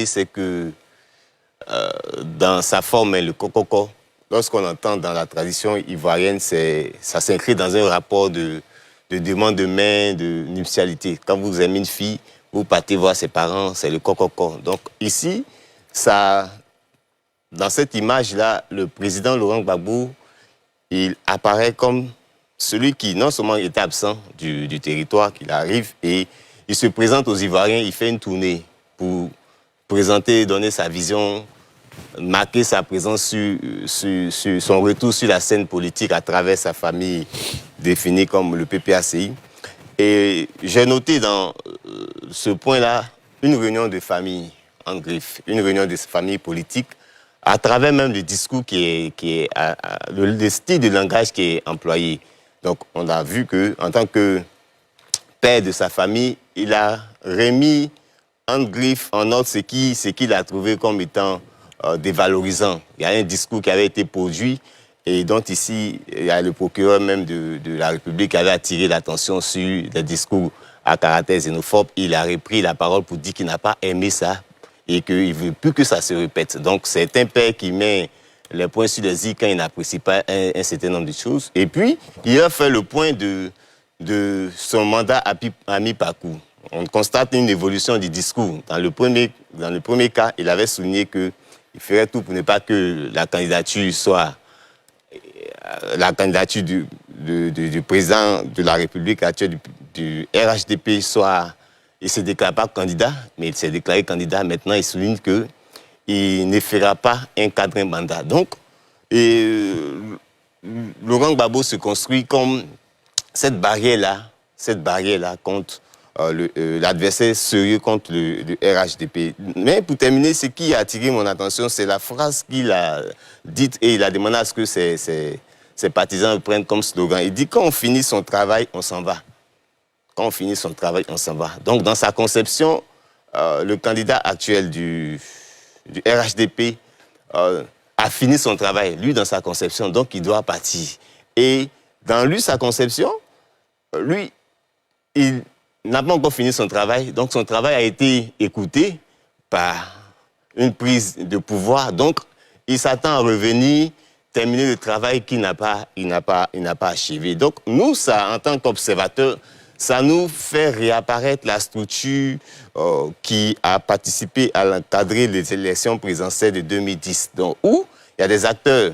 c'est que dans sa forme, le kokoko, lorsqu'on entend dans la tradition ivoirienne, ça s'inscrit dans un rapport de demande de main, de nuptialité. Quand vous aimez une fille, vous partez voir ses parents, c'est le kokoko. Donc ici, dans cette image-là, le président Laurent Gbagbo, il apparaît comme celui qui non seulement était absent du territoire, qu'il arrive, et il se présente aux Ivoiriens, il fait une tournée pour présenter, donner sa vision, marquer sa présence sur son retour sur la scène politique à travers sa famille définie comme le PPACI. Et j'ai noté dans ce point-là une réunion de famille en griffe, une réunion de famille politique, à travers même le discours le style de langage qui est employé. Donc on a vu qu'en tant que père de sa famille, il a remis en griffe, en ordre, ce qu'il a trouvé comme étant dévalorisant. Il y a un discours qui avait été produit et dont ici, il y a le procureur même de la République qui avait attiré l'attention sur des discours à caractère xénophobe. Il a repris la parole pour dire qu'il n'a pas aimé ça et qu'il ne veut plus que ça se répète. Donc c'est un père qui met les points sur les i quand il n'apprécie pas un certain nombre de choses. Et puis, il a fait le point de son mandat à mi-parcours. On constate une évolution du discours. Dans le premier cas, il avait souligné qu'il ferait tout pour ne pas que la candidature soit la candidature du président de la République actuelle, du RHDP, soit... Il ne se déclare pas candidat, mais il s'est déclaré candidat. Maintenant, il souligne qu'il ne fera pas un quatrième mandat. Donc, Laurent Gbagbo se construit comme cette barrière-là contre l'adversaire sérieux contre le RHDP. Mais pour terminer, ce qui a attiré mon attention, c'est la phrase qu'il a dite et il a demandé à ce que ses partisans le prennent comme slogan. Il dit « Quand on finit son travail, on s'en va ». Quand on finit son travail, on s'en va. Donc, dans sa conception, le candidat actuel du RHDP a fini son travail, lui, dans sa conception, donc il doit partir. Et dans sa conception, lui, il n'a pas encore fini son travail, donc son travail a été écouté par une prise de pouvoir. Donc, il s'attend à revenir, terminer le travail qu'il n'a pas achevé. Donc, nous, ça, en tant qu'observateurs, ça nous fait réapparaître la structure qui a participé à encadrer les élections présidentielles de 2010. Donc, où il y a des acteurs,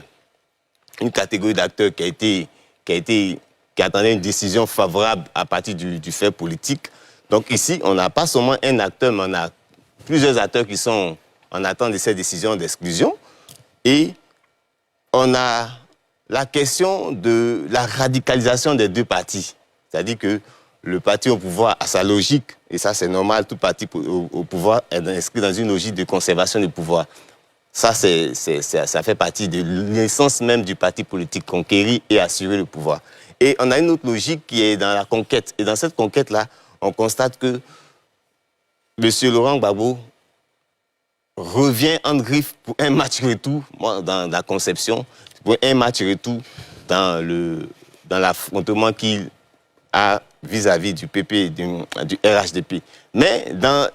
une catégorie d'acteurs qui attendait une décision favorable à partir du fait politique. Donc ici, on n'a pas seulement un acteur, mais on a plusieurs acteurs qui sont en attente de cette décision d'exclusion. Et on a la question de la radicalisation des deux partis. C'est-à-dire que le parti au pouvoir a sa logique, et ça c'est normal, tout parti au pouvoir est inscrit dans une logique de conservation du pouvoir. Ça fait partie de l'essence même du parti politique, conquérir et assurer le pouvoir. Et on a une autre logique qui est dans la conquête. Et dans cette conquête-là, on constate que M. Laurent Gbagbo revient en griffe pour un match retour, moi, dans la conception, pour un match retour dans l'affrontement qu'il a vis-à-vis du PP et du RHDP. Mais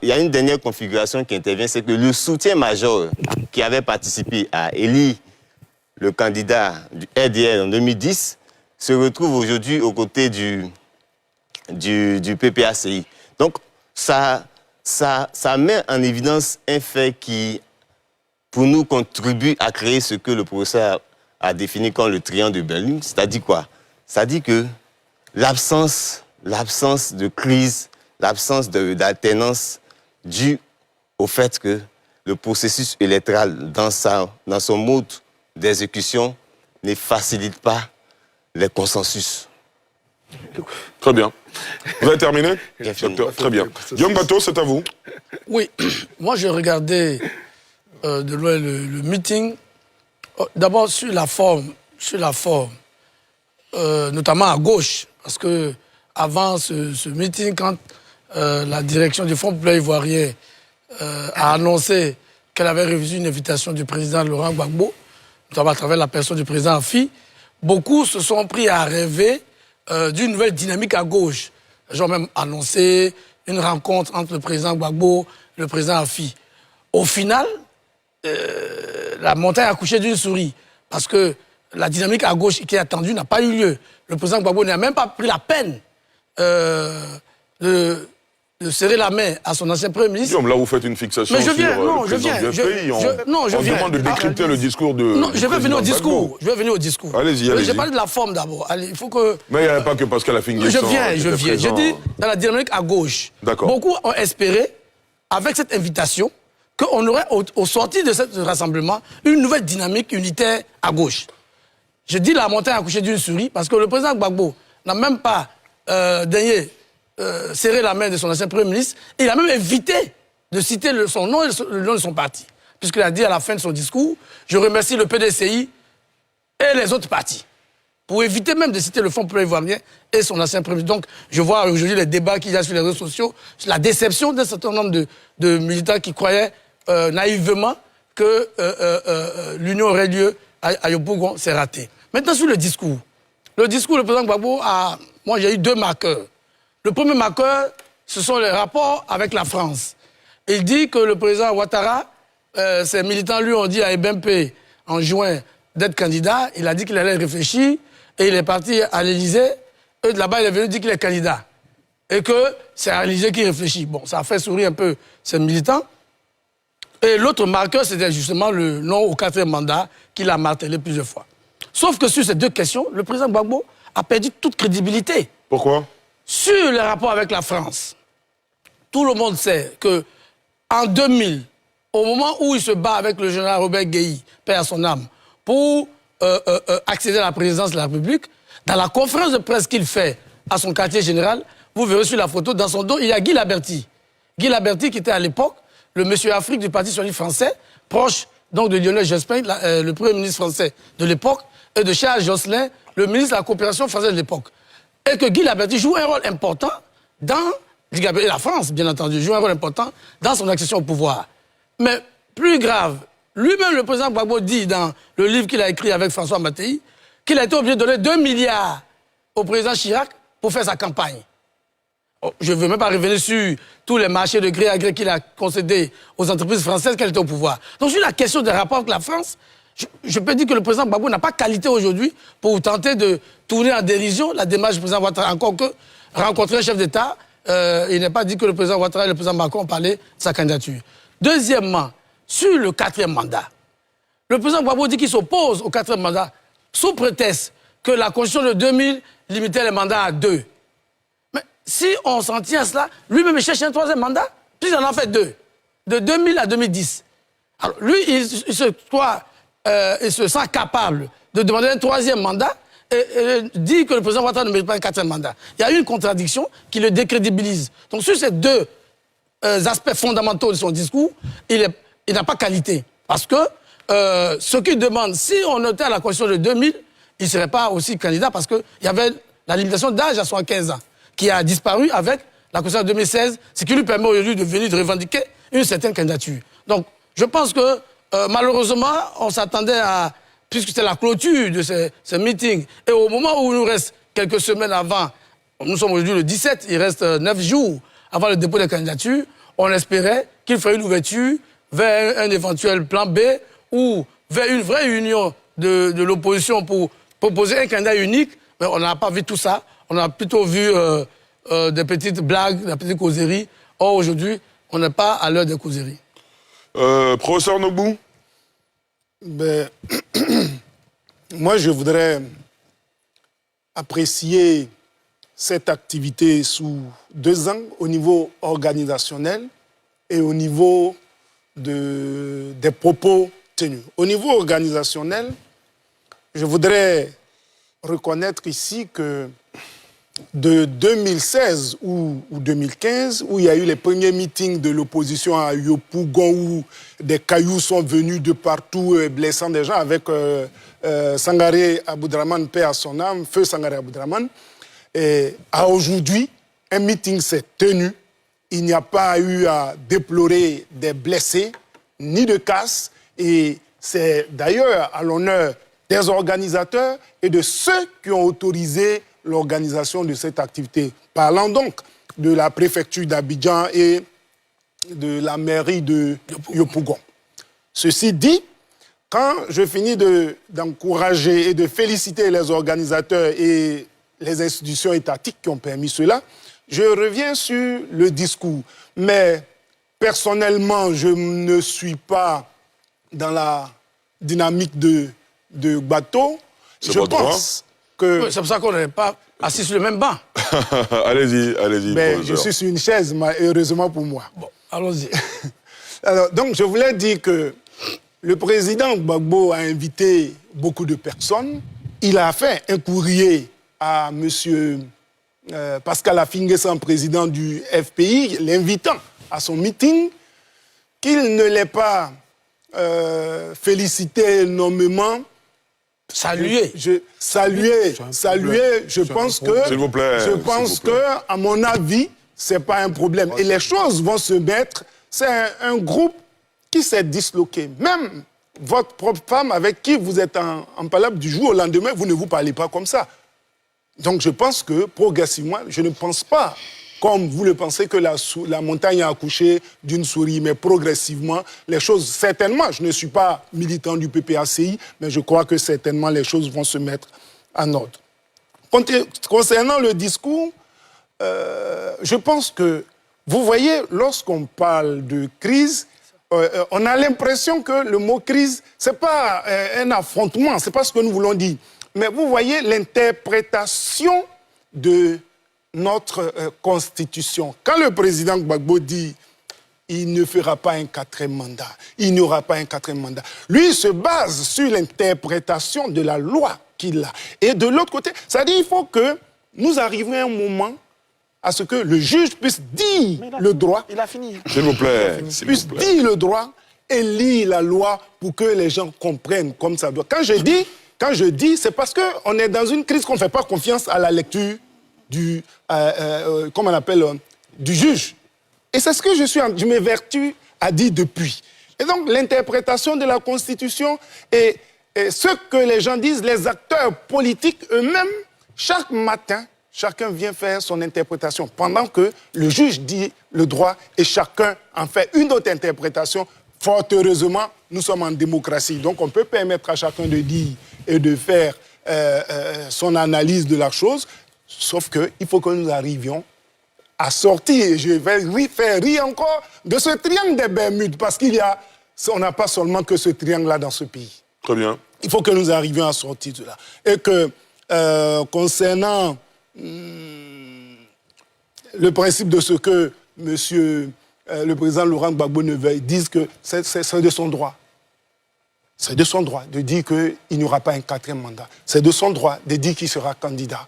il y a une dernière configuration qui intervient, c'est que le soutien-major qui avait participé à élire le candidat du RDR en 2010 se retrouve aujourd'hui aux côtés du PPACI. Donc, ça met en évidence un fait qui, pour nous, contribue à créer ce que le professeur a défini comme le triangle de Berlin. C'est-à-dire quoi? C'est-à-dire que l'absence de crise, l'absence d'alternance due au fait que le processus électoral, dans son mode d'exécution, ne facilite pas les consensus. Très bien. Vous avez terminé, docteur? Très bien. Guillaume Bateau, c'est à vous. Oui, moi j'ai regardé de loin le meeting. D'abord sur la forme, notamment à gauche, parce que avant ce meeting, quand la direction du Front populaire ivoirien a annoncé qu'elle avait reçu une invitation du président Laurent Gbagbo, notamment à travers la personne du président Afi, beaucoup se sont pris à rêver d'une nouvelle dynamique à gauche. Les gens ont même annoncé une rencontre entre le président Gbagbo et le président Afi. Au final, la montagne a accouché d'une souris. Parce que la dynamique à gauche qui est attendue n'a pas eu lieu. Le président Gbagbo n'a même pas pris la peine de serrer la main à son ancien Premier ministre. Guillaume, là, vous faites une fixation sur le président du pays. On demande de décrypter le discours de... Non, je vais venir au discours. Je vais venir au discours. Allez-y, allez-y. J'ai parlé de la forme d'abord. Il faut que... Mais il n'y avait pas que Pascal Affinguesson. Je viens. Je dis, dans la dynamique à gauche, beaucoup ont espéré, avec cette invitation, qu'on aurait, au sortir de ce rassemblement, une nouvelle dynamique unitaire à gauche. Je dis la montagne a accouché d'une souris, parce que le président Gbagbo n'a même pas daigné serrer la main de son ancien Premier ministre. Et il a même évité de citer son nom et le nom de son parti. Puisqu'il a dit à la fin de son discours, je remercie le PDCI et les autres partis. Pour éviter même de citer le Fonds populaire ivoirien et son ancien Premier ministre. Donc, je vois aujourd'hui les débats qu'il y a sur les réseaux sociaux, sur la déception d'un certain nombre de militants qui croyaient naïvement que l'union aurait lieu à Yopougon. C'est raté. Maintenant, sur le discours. Le président Gbagbo moi, j'ai eu 2 marqueurs. Le premier marqueur, ce sont les rapports avec la France. Il dit que le président Ouattara, ses militants lui ont dit à Ebempe en juin d'être candidat. Il a dit qu'il allait réfléchir et il est parti à l'Élysée. Et de là-bas, il est venu dire qu'il est candidat. Et que c'est à l'Élysée qu'il réfléchit. Bon, ça a fait sourire un peu ses militants. Et l'autre marqueur, c'était justement le non au 4e mandat qu'il a martelé plusieurs fois. Sauf que sur ces 2 questions, le président Gbagbo a perdu toute crédibilité. Pourquoi? Sur les rapports avec la France, tout le monde sait qu'en 2000, au moment où il se bat avec le général Robert Guéhi, paix à son âme, pour accéder à la présidence de la République, dans la conférence de presse qu'il fait à son quartier général, vous verrez sur la photo, dans son dos, il y a Guy Laberty. Guy Laberty qui était à l'époque le monsieur Afrique du Parti socialiste français, proche donc de Lionel Jospin, le Premier ministre français de l'époque, et de Charles Jocelyn, le ministre de la coopération française de l'époque. Et que Guy Laberty joue un rôle important dans... Et la France, bien entendu, joue un rôle important dans son accession au pouvoir. Mais plus grave, lui-même, le président Gbagbo dit dans le livre qu'il a écrit avec François Mattei, qu'il a été obligé de donner 2 milliards au président Chirac pour faire sa campagne. Je ne veux même pas revenir sur tous les marchés de gré à gré qu'il a concédés aux entreprises françaises qu'elle était au pouvoir. Donc sur la question des rapports avec la France, je peux dire que le président Gbagbo n'a pas qualité aujourd'hui pour tenter de tourner en dérision la démarche du président Ouattara. Encore que rencontrer un chef d'État, il n'est pas dit que le président Ouattara et le président Macron ont parlé de sa candidature. Deuxièmement, sur le 4e mandat, le président Gbagbo dit qu'il s'oppose au 4e mandat sous prétexte que la Constitution de 2000 limitait les mandats à 2. Mais si on s'en tient à cela, lui-même il cherche un 3e mandat, puis il en a fait 2, de 2000 à 2010. Alors lui, il se sent capable de demander un 3e mandat et dit que le président Ouattara ne mérite pas un 4e mandat. Il y a une contradiction qui le décrédibilise. Donc sur ces 2 aspects fondamentaux de son discours, il n'a pas qualité. Parce que ce qu'il demande, si on notait à la Constitution de 2000, il ne serait pas aussi candidat parce qu'il y avait la limitation d'âge à 75 ans qui a disparu avec la Constitution de 2016, ce qui lui permet aujourd'hui de venir de revendiquer une certaine candidature. Donc je pense que malheureusement, on s'attendait à, puisque c'est la clôture de ce meeting, et au moment où il nous reste quelques semaines avant, nous sommes aujourd'hui le 17, il reste 9 jours avant le dépôt des candidatures, on espérait qu'il ferait une ouverture vers un éventuel plan B ou vers une vraie union de l'opposition pour proposer un candidat unique, mais on n'a pas vu tout ça. On a plutôt vu des petites blagues, des petites causeries. Or, aujourd'hui, on n'est pas à l'heure des causeries. Professeur Nobou? Moi, je voudrais apprécier cette activité sous 2 angles, au niveau organisationnel et au niveau des propos tenus. Au niveau organisationnel, je voudrais reconnaître ici que de 2016 ou 2015, où il y a eu les premiers meetings de l'opposition à Yopougon, où des cailloux sont venus de partout, blessant des gens, avec Sangaré Aboudraman, paix à son âme, feu Sangaré Aboudraman. Et à aujourd'hui, un meeting s'est tenu. Il n'y a pas eu à déplorer des blessés, ni de casse. Et c'est d'ailleurs à l'honneur des organisateurs et de ceux qui ont autorisé l'organisation de cette activité. Parlant donc de la préfecture d'Abidjan et de la mairie de Yopougon. Ceci dit, quand je finis d'encourager et de féliciter les organisateurs et les institutions étatiques qui ont permis cela, je reviens sur le discours. Mais personnellement, je ne suis pas dans la dynamique de bateau. Je pense que... Oui, c'est pour ça qu'on n'est pas assis sur le même banc. Allez-y, allez-y. Mais je suis sur une chaise, heureusement pour moi. Bon, allons-y. Alors, donc, je voulais dire que le président Gbagbo a invité beaucoup de personnes. Il a fait un courrier à M. Pascal Affi-N'Guessan, président du FPI, l'invitant à son meeting, qu'il ne l'ait pas félicité nommément. Saluer. Saluer, je pense que... S'il vous plaît. Je pense que, à mon avis, ce n'est pas un problème. Et les choses vont se mettre... C'est un groupe qui s'est disloqué. Même votre propre femme avec qui vous êtes en palabre du jour au lendemain, vous ne vous parlez pas comme ça. Donc je pense que, progressivement, je ne pense pas, comme vous le pensez, que la montagne a accouché d'une souris, mais progressivement, les choses, certainement, je ne suis pas militant du PPACI, mais je crois que certainement les choses vont se mettre en ordre. Concernant le discours, je pense que, vous voyez, lorsqu'on parle de crise, on a l'impression que le mot crise, ce n'est pas un affrontement, ce n'est pas ce que nous voulons dire. Mais vous voyez l'interprétation de notre Constitution. Quand le président Gbagbo dit il ne fera pas un 4e mandat, il n'y aura pas un 4e mandat, lui il se base sur l'interprétation de la loi qu'il a. Et de l'autre côté, ça dit qu'il faut que nous arrivions à un moment à ce que le juge puisse dire le droit. Il a fini. S'il vous plaît. Puisse dire le droit et lire la loi pour que les gens comprennent comme ça doit. Quand je dis, c'est parce qu'on est dans une crise qu'on ne fait pas confiance à la lecture du, comment on appelle, du juge. Et c'est ce que je m'évertue à dire depuis. Et donc, l'interprétation de la Constitution et ce que les gens disent, les acteurs politiques eux-mêmes, chaque matin, chacun vient faire son interprétation pendant que le juge dit le droit et chacun en fait une autre interprétation. Fort heureusement, nous sommes en démocratie. Donc, on peut permettre à chacun de dire et de faire son analyse de la chose, sauf qu'il faut que nous arrivions à sortir, et je vais faire rire encore, de ce triangle des Bermudes, parce on n'a pas seulement que ce triangle-là dans ce pays. Très bien. Il faut que nous arrivions à sortir de là. Et que, concernant le principe de ce que le président Laurent Gbagbo ne veuille, disent que c'est de son droit. C'est de son droit de dire qu'il n'y aura pas un 4e mandat. C'est de son droit de dire qu'il sera candidat.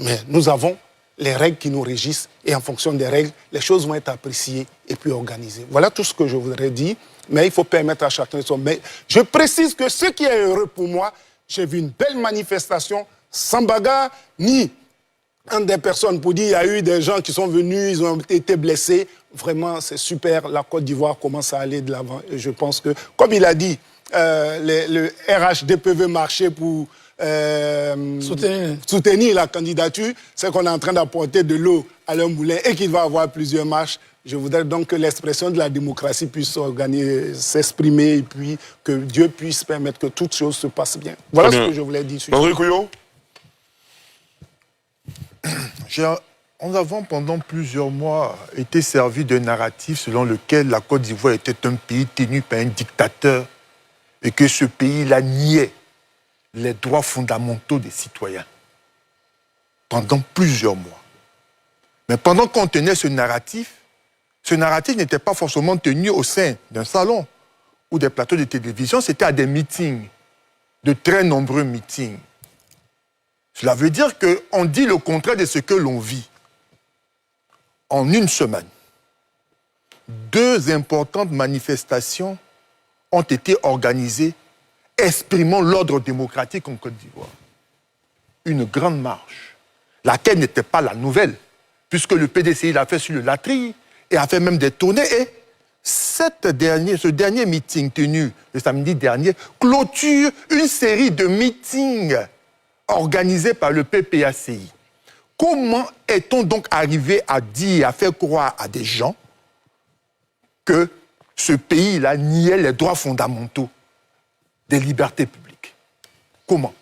Mais nous avons les règles qui nous régissent et en fonction des règles, les choses vont être appréciées et puis organisées. Voilà tout ce que je voudrais dire, mais il faut permettre à chacun de son... Mais je précise que ce qui est heureux pour moi, j'ai vu une belle manifestation sans bagarre, ni entre des personnes pour dire qu'il y a eu des gens qui sont venus, ils ont été blessés. Vraiment, c'est super. La Côte d'Ivoire commence à aller de l'avant. Et je pense que, comme il a dit, le RHDP veut marcher pour soutenir la candidature. C'est qu'on est en train d'apporter de l'eau à leur moulin et qu'il va y avoir plusieurs marches. Je voudrais donc que l'expression de la démocratie puisse s'exprimer et puis que Dieu puisse permettre que toutes choses se passent bien. Voilà ce que je voulais dire. André Couillon. Nous avons pendant plusieurs mois été servis d'un narratif selon lequel la Côte d'Ivoire était un pays tenu par un dictateur et que ce pays-là niait les droits fondamentaux des citoyens pendant plusieurs mois. Mais pendant qu'on tenait ce narratif n'était pas forcément tenu au sein d'un salon ou des plateaux de télévision, c'était à des meetings, de très nombreux meetings. Cela veut dire qu'on dit le contraire de ce que l'on vit. En une semaine, 2 importantes manifestations ont été organisées exprimant l'ordre démocratique en Côte d'Ivoire. Une grande marche, laquelle n'était pas la nouvelle, puisque le PDCI l'a fait sur le Latrille et a fait même des tournées. Et ce dernier meeting tenu le samedi dernier clôture une série de meetings organisés par le PPACI. Comment est-on donc arrivé à dire, à faire croire à des gens que ce pays-là niait les droits fondamentaux des libertés publiques. Comment?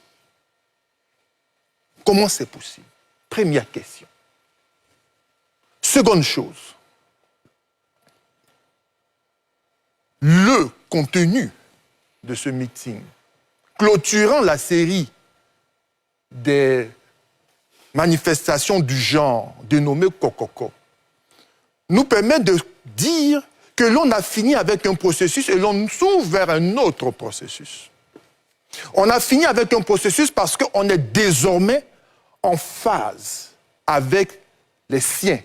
Comment c'est possible? Première question. Seconde chose, le contenu de ce meeting, clôturant la série des manifestations du genre dénommées Kokoko, nous permet de dire que l'on a fini avec un processus et l'on s'ouvre vers un autre processus. On a fini avec un processus parce qu'on est désormais en phase avec les siens,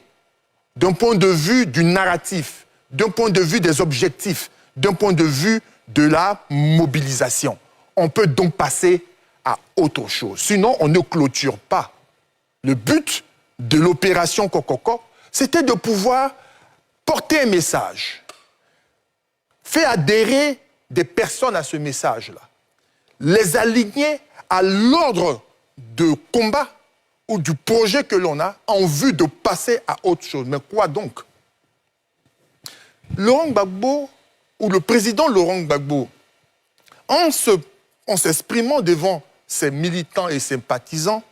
d'un point de vue du narratif, d'un point de vue des objectifs, d'un point de vue de la mobilisation. On peut donc passer à autre chose. Sinon, on ne clôture pas. Le but de l'opération Kokoko, c'était de pouvoir porter un message, faire adhérer des personnes à ce message-là, les aligner à l'ordre de combat ou du projet que l'on a en vue de passer à autre chose. Mais quoi donc? Laurent Gbagbo, ou le président Laurent Gbagbo, en s'exprimant devant ses militants et sympathisants,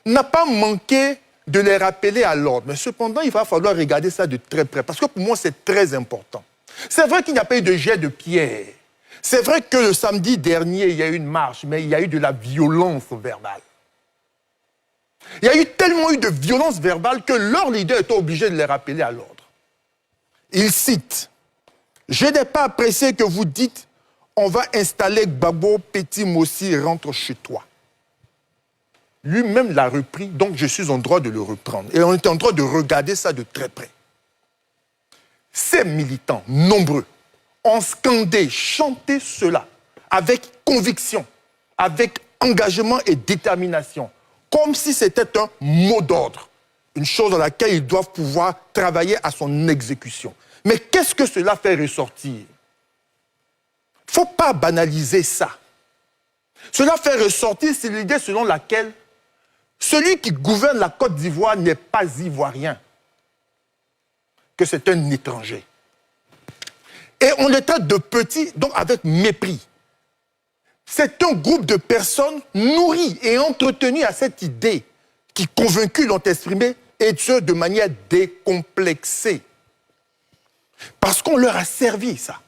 n'a pas manqué de les rappeler à l'ordre. Mais cependant, il va falloir regarder ça de très près, parce que pour moi, c'est très important. C'est vrai qu'il n'y a pas eu de jet de pierre. C'est vrai que le samedi dernier, il y a eu une marche, mais il y a eu de la violence verbale. Il y a eu tellement de violence verbale que leur leader était obligé de les rappeler à l'ordre. Il cite « Je n'ai pas apprécié que vous dites « On va installer Gbagbo, Petit Mossi, rentre chez toi ». Lui-même l'a repris, donc je suis en droit de le reprendre. Et on est en droit de regarder ça de très près. Ces militants, nombreux, ont scandé, chanté cela avec conviction, avec engagement et détermination, comme si c'était un mot d'ordre, une chose dans laquelle ils doivent pouvoir travailler à son exécution. Mais qu'est-ce que cela fait ressortir? Il ne faut pas banaliser ça. Cela fait ressortir, c'est l'idée selon laquelle celui qui gouverne la Côte d'Ivoire n'est pas ivoirien, que c'est un étranger. Et on les traite de petits, donc avec mépris. C'est un groupe de personnes nourries et entretenues à cette idée qui, convaincus, l'ont exprimée, et ce, de manière décomplexée. Parce qu'on leur a servi ça.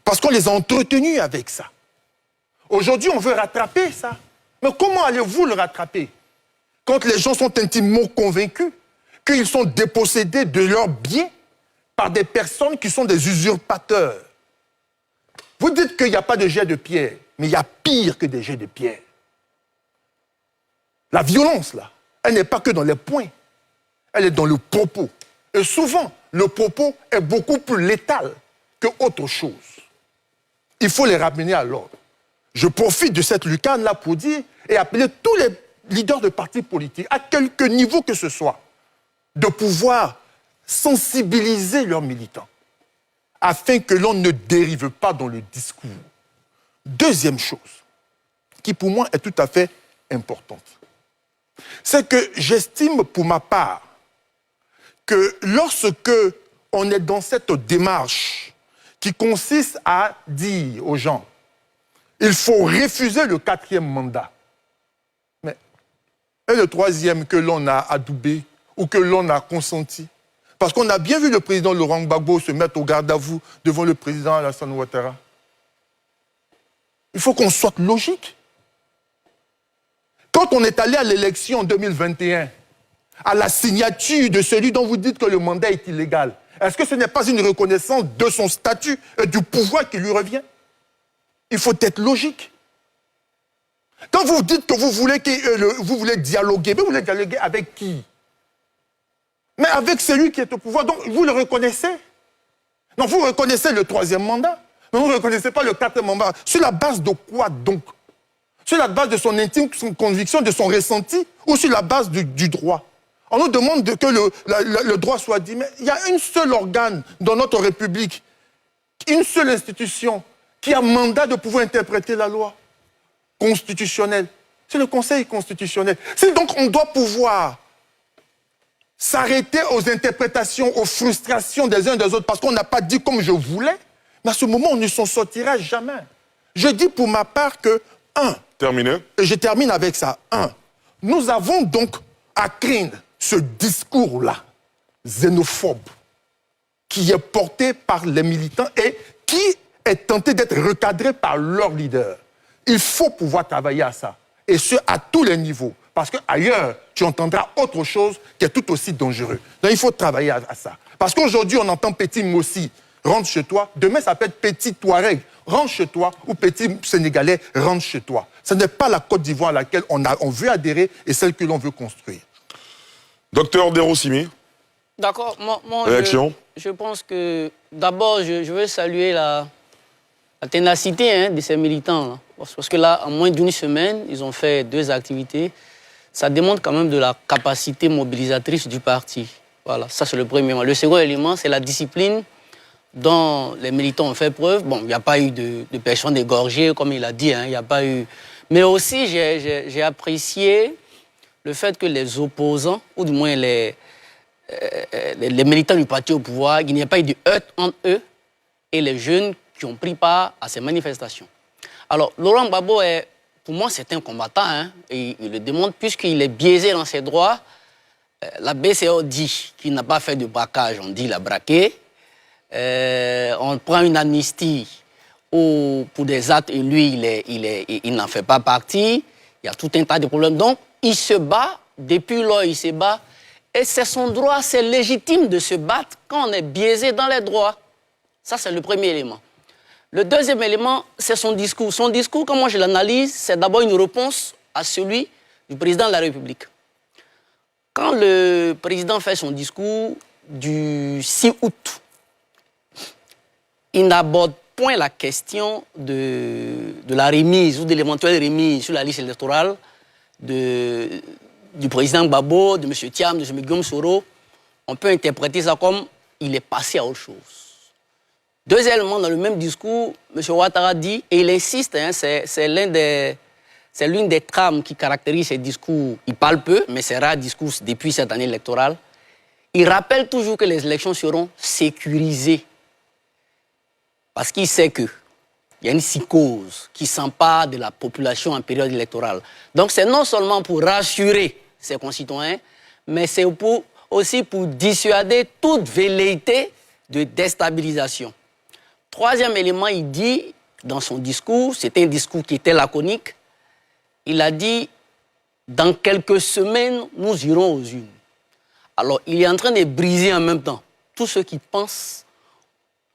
Parce qu'on les a entretenus avec ça. Aujourd'hui, on veut rattraper ça. Mais comment allez-vous le rattraper? Quand les gens sont intimement convaincus qu'ils sont dépossédés de leurs biens par des personnes qui sont des usurpateurs. Vous dites qu'il n'y a pas de jet de pierre, mais il y a pire que des jets de pierre. La violence, là, elle n'est pas que dans les poings, elle est dans le propos. Et souvent, le propos est beaucoup plus létal que autre chose. Il faut les ramener à l'ordre. Je profite de cette lucarne-là pour dire et appeler tous les leaders de partis politiques, à quelque niveau que ce soit, de pouvoir sensibiliser leurs militants afin que l'on ne dérive pas dans le discours. Deuxième chose, qui pour moi est tout à fait importante, c'est que j'estime pour ma part que lorsque on est dans cette démarche qui consiste à dire aux gens il faut refuser le 4e mandat, mais et le 3e que l'on a adoubé ou que l'on a consenti. Parce qu'on a bien vu le président Laurent Gbagbo se mettre au garde à vous devant le président Alassane Ouattara. Il faut qu'on soit logique. Quand on est allé à l'élection en 2021, à la signature de celui dont vous dites que le mandat est illégal, est-ce que ce n'est pas une reconnaissance de son statut et du pouvoir qui lui revient? Il faut être logique. Quand vous dites que vous voulez dialoguer, mais vous voulez dialoguer avec qui? Mais avec celui qui est au pouvoir. Donc, vous le reconnaissez. Donc, vous reconnaissez le 3e mandat, mais vous ne reconnaissez pas le 4e mandat. Sur la base de quoi, donc? Sur la base de son intime conviction, de son ressenti, ou sur la base du droit? On nous demande que le droit soit dit, mais il y a un seul organe dans notre République, une seule institution, qui a mandat de pouvoir interpréter la loi constitutionnelle. C'est le Conseil constitutionnel. C'est donc on doit pouvoir s'arrêter aux interprétations, aux frustrations des uns des autres, parce qu'on n'a pas dit comme je voulais, mais à ce moment, on ne s'en sortira jamais. Je dis pour ma part que, Terminé. et je termine avec ça, nous avons donc à craindre ce discours-là, xénophobe, qui est porté par les militants et qui est tenté d'être recadré par leur leader. Il faut pouvoir travailler à ça, et ce, à tous les niveaux. Parce qu'ailleurs, tu entendras autre chose qui est tout aussi dangereux. Donc il faut travailler à ça. Parce qu'aujourd'hui, on entend petit Mossi, rentre chez toi. Demain, ça peut être petit Touareg, rentre chez toi. Ou petit Sénégalais, rentre chez toi. Ce n'est pas la Côte d'Ivoire à laquelle on veut adhérer et celle que l'on veut construire. Docteur Derosimi. D'accord. Réaction. Je pense que, d'abord, je veux saluer la ténacité de ces militants. Là. Parce que là, en moins d'une semaine, ils ont fait 2 activités. Ça démontre quand même de la capacité mobilisatrice du parti. Voilà, ça c'est le premier élément. Le second élément, c'est la discipline dont les militants ont fait preuve. Bon, il n'y a pas eu de personnes égorgées, comme il a dit, il n'y a pas eu... Mais aussi, j'ai apprécié le fait que les opposants, ou du moins les militants du parti au pouvoir, il n'y a pas eu de heurts entre eux et les jeunes qui ont pris part à ces manifestations. Alors, Laurent Gbagbo, pour moi, c'est un combattant, et il le démontre, puisqu'il est biaisé dans ses droits. La BCO dit qu'il n'a pas fait de braquage, on dit qu'il a braqué. On prend une amnistie pour des actes et lui, il n'en fait pas partie. Il y a tout un tas de problèmes. Donc, il se bat, depuis lors, il se bat. Et c'est son droit, c'est légitime de se battre quand on est biaisé dans les droits. Ça, c'est le premier élément. Le deuxième élément, c'est son discours. Son discours, comment je l'analyse, c'est d'abord une réponse à celui du président de la République. Quand le président fait son discours du 6 août, il n'aborde point la question de la remise ou de l'éventuelle remise sur la liste électorale du président Gbagbo, de M. Thiam, de M. Guillaume Soro. On peut interpréter ça comme il est passé à autre chose. Deuxièmement, dans le même discours, M. Ouattara dit, et il insiste, c'est l'une des trames qui caractérise ses discours. Il parle peu, mais c'est rare discours depuis cette année électorale. Il rappelle toujours que les élections seront sécurisées. Parce qu'il sait qu'il y a une psychose qui s'empare de la population en période électorale. Donc c'est non seulement pour rassurer ses concitoyens, mais c'est aussi pour dissuader toute velléité de déstabilisation. Troisième élément, il dit, dans son discours, c'était un discours qui était laconique, il a dit, dans quelques semaines, nous irons aux urnes. Alors, il est en train de briser en même temps tous ceux qui pensent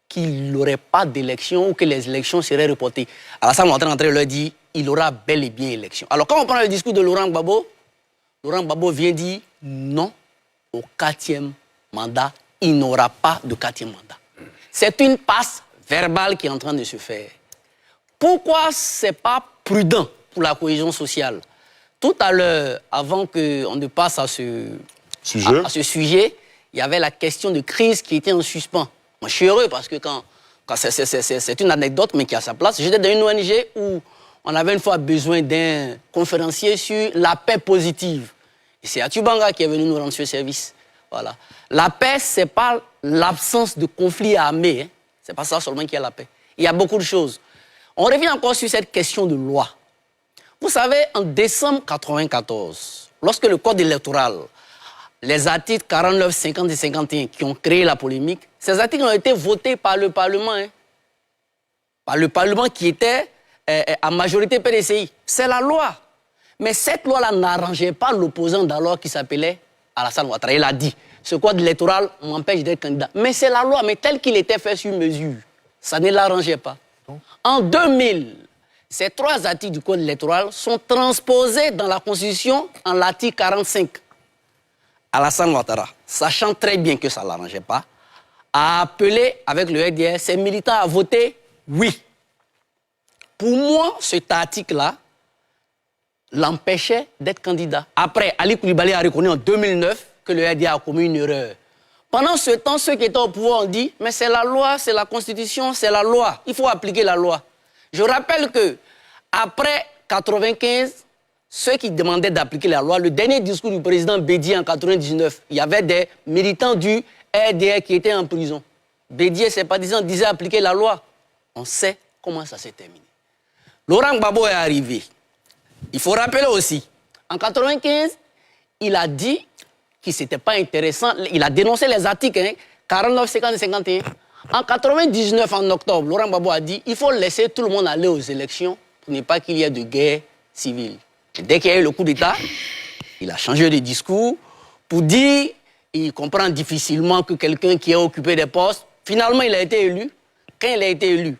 qu'il n'aurait pas d'élection ou que les élections seraient reportées. Alassane Ouattara leur dit, il aura bel et bien élection. Alors, quand on prend le discours de Laurent Gbagbo vient dire non au 4e mandat, il n'aura pas de 4e mandat. C'est une passe verbale qui est en train de se faire. Pourquoi ce n'est pas prudent pour la cohésion sociale? Tout à l'heure, avant qu'on ne passe à ce sujet, il y avait la question de crise qui était en suspens. Moi, je suis heureux parce que quand c'est une anecdote, mais qui a sa place. J'étais dans une ONG où on avait une fois besoin d'un conférencier sur la paix positive. Et c'est Atubanga qui est venu nous rendre ce service. Voilà. La paix, ce n'est pas l'absence de conflit armé. Ce n'est pas ça seulement qui est la paix. Il y a beaucoup de choses. On revient encore sur cette question de loi. Vous savez, en décembre 1994, lorsque le code électoral, les articles 49, 50 et 51 qui ont créé la polémique, ces articles ont été votés par le Parlement. Par le Parlement qui était à majorité PDCI. C'est la loi. Mais cette loi-là n'arrangeait pas l'opposant d'alors qui s'appelait Alassane Ouattara. Il a dit, ce code électoral m'empêche d'être candidat. Mais c'est la loi, mais tel qu'il était fait sur mesure. Ça ne l'arrangeait pas. En 2000, ces 3 articles du code électoral sont transposés dans la Constitution en l'article 45. Alassane Ouattara, sachant très bien que ça ne l'arrangeait pas, a appelé avec le RDR ses militants à voter oui. Pour moi, cet article-là l'empêchait d'être candidat. Après, Ali Koulibaly a reconnu en 2009 que le RDR a commis une erreur. Pendant ce temps, ceux qui étaient au pouvoir ont dit « mais c'est la loi, c'est la Constitution, c'est la loi. Il faut appliquer la loi ». Je rappelle que après 1995, ceux qui demandaient d'appliquer la loi, le dernier discours du président Bédié en 1999, il y avait des militants du RDR qui étaient en prison. Bédié et ses partisans disaient appliquer la loi. On sait comment ça s'est terminé. Laurent Gbagbo est arrivé. Il faut rappeler aussi, en 1995, il a dit que ce n'était pas intéressant. Il a dénoncé les articles 49, 50 et 51. En 1999, en octobre, Laurent Gbagbo a dit qu'il faut laisser tout le monde aller aux élections pour ne pas qu'il y ait de guerre civile. Et dès qu'il y a eu le coup d'État, il a changé de discours pour dire qu'il comprend difficilement que quelqu'un qui a occupé des postes, finalement il a été élu. Quand il a été élu,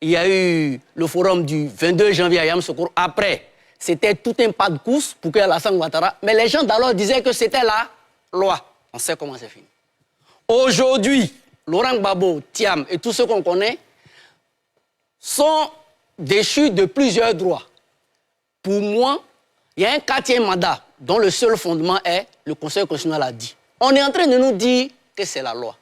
il y a eu le forum du 22 janvier à Yamoussoukro. Après, c'était tout un pas de course pour que Alassane Ouattara... Mais les gens d'alors disaient que c'était la loi. On sait comment c'est fini. Aujourd'hui, Laurent Gbagbo, Thiam et tous ceux qu'on connaît sont déchus de plusieurs droits. Pour moi, il y a un 4e mandat dont le seul fondement est le Conseil constitutionnel a dit. On est en train de nous dire que c'est la loi.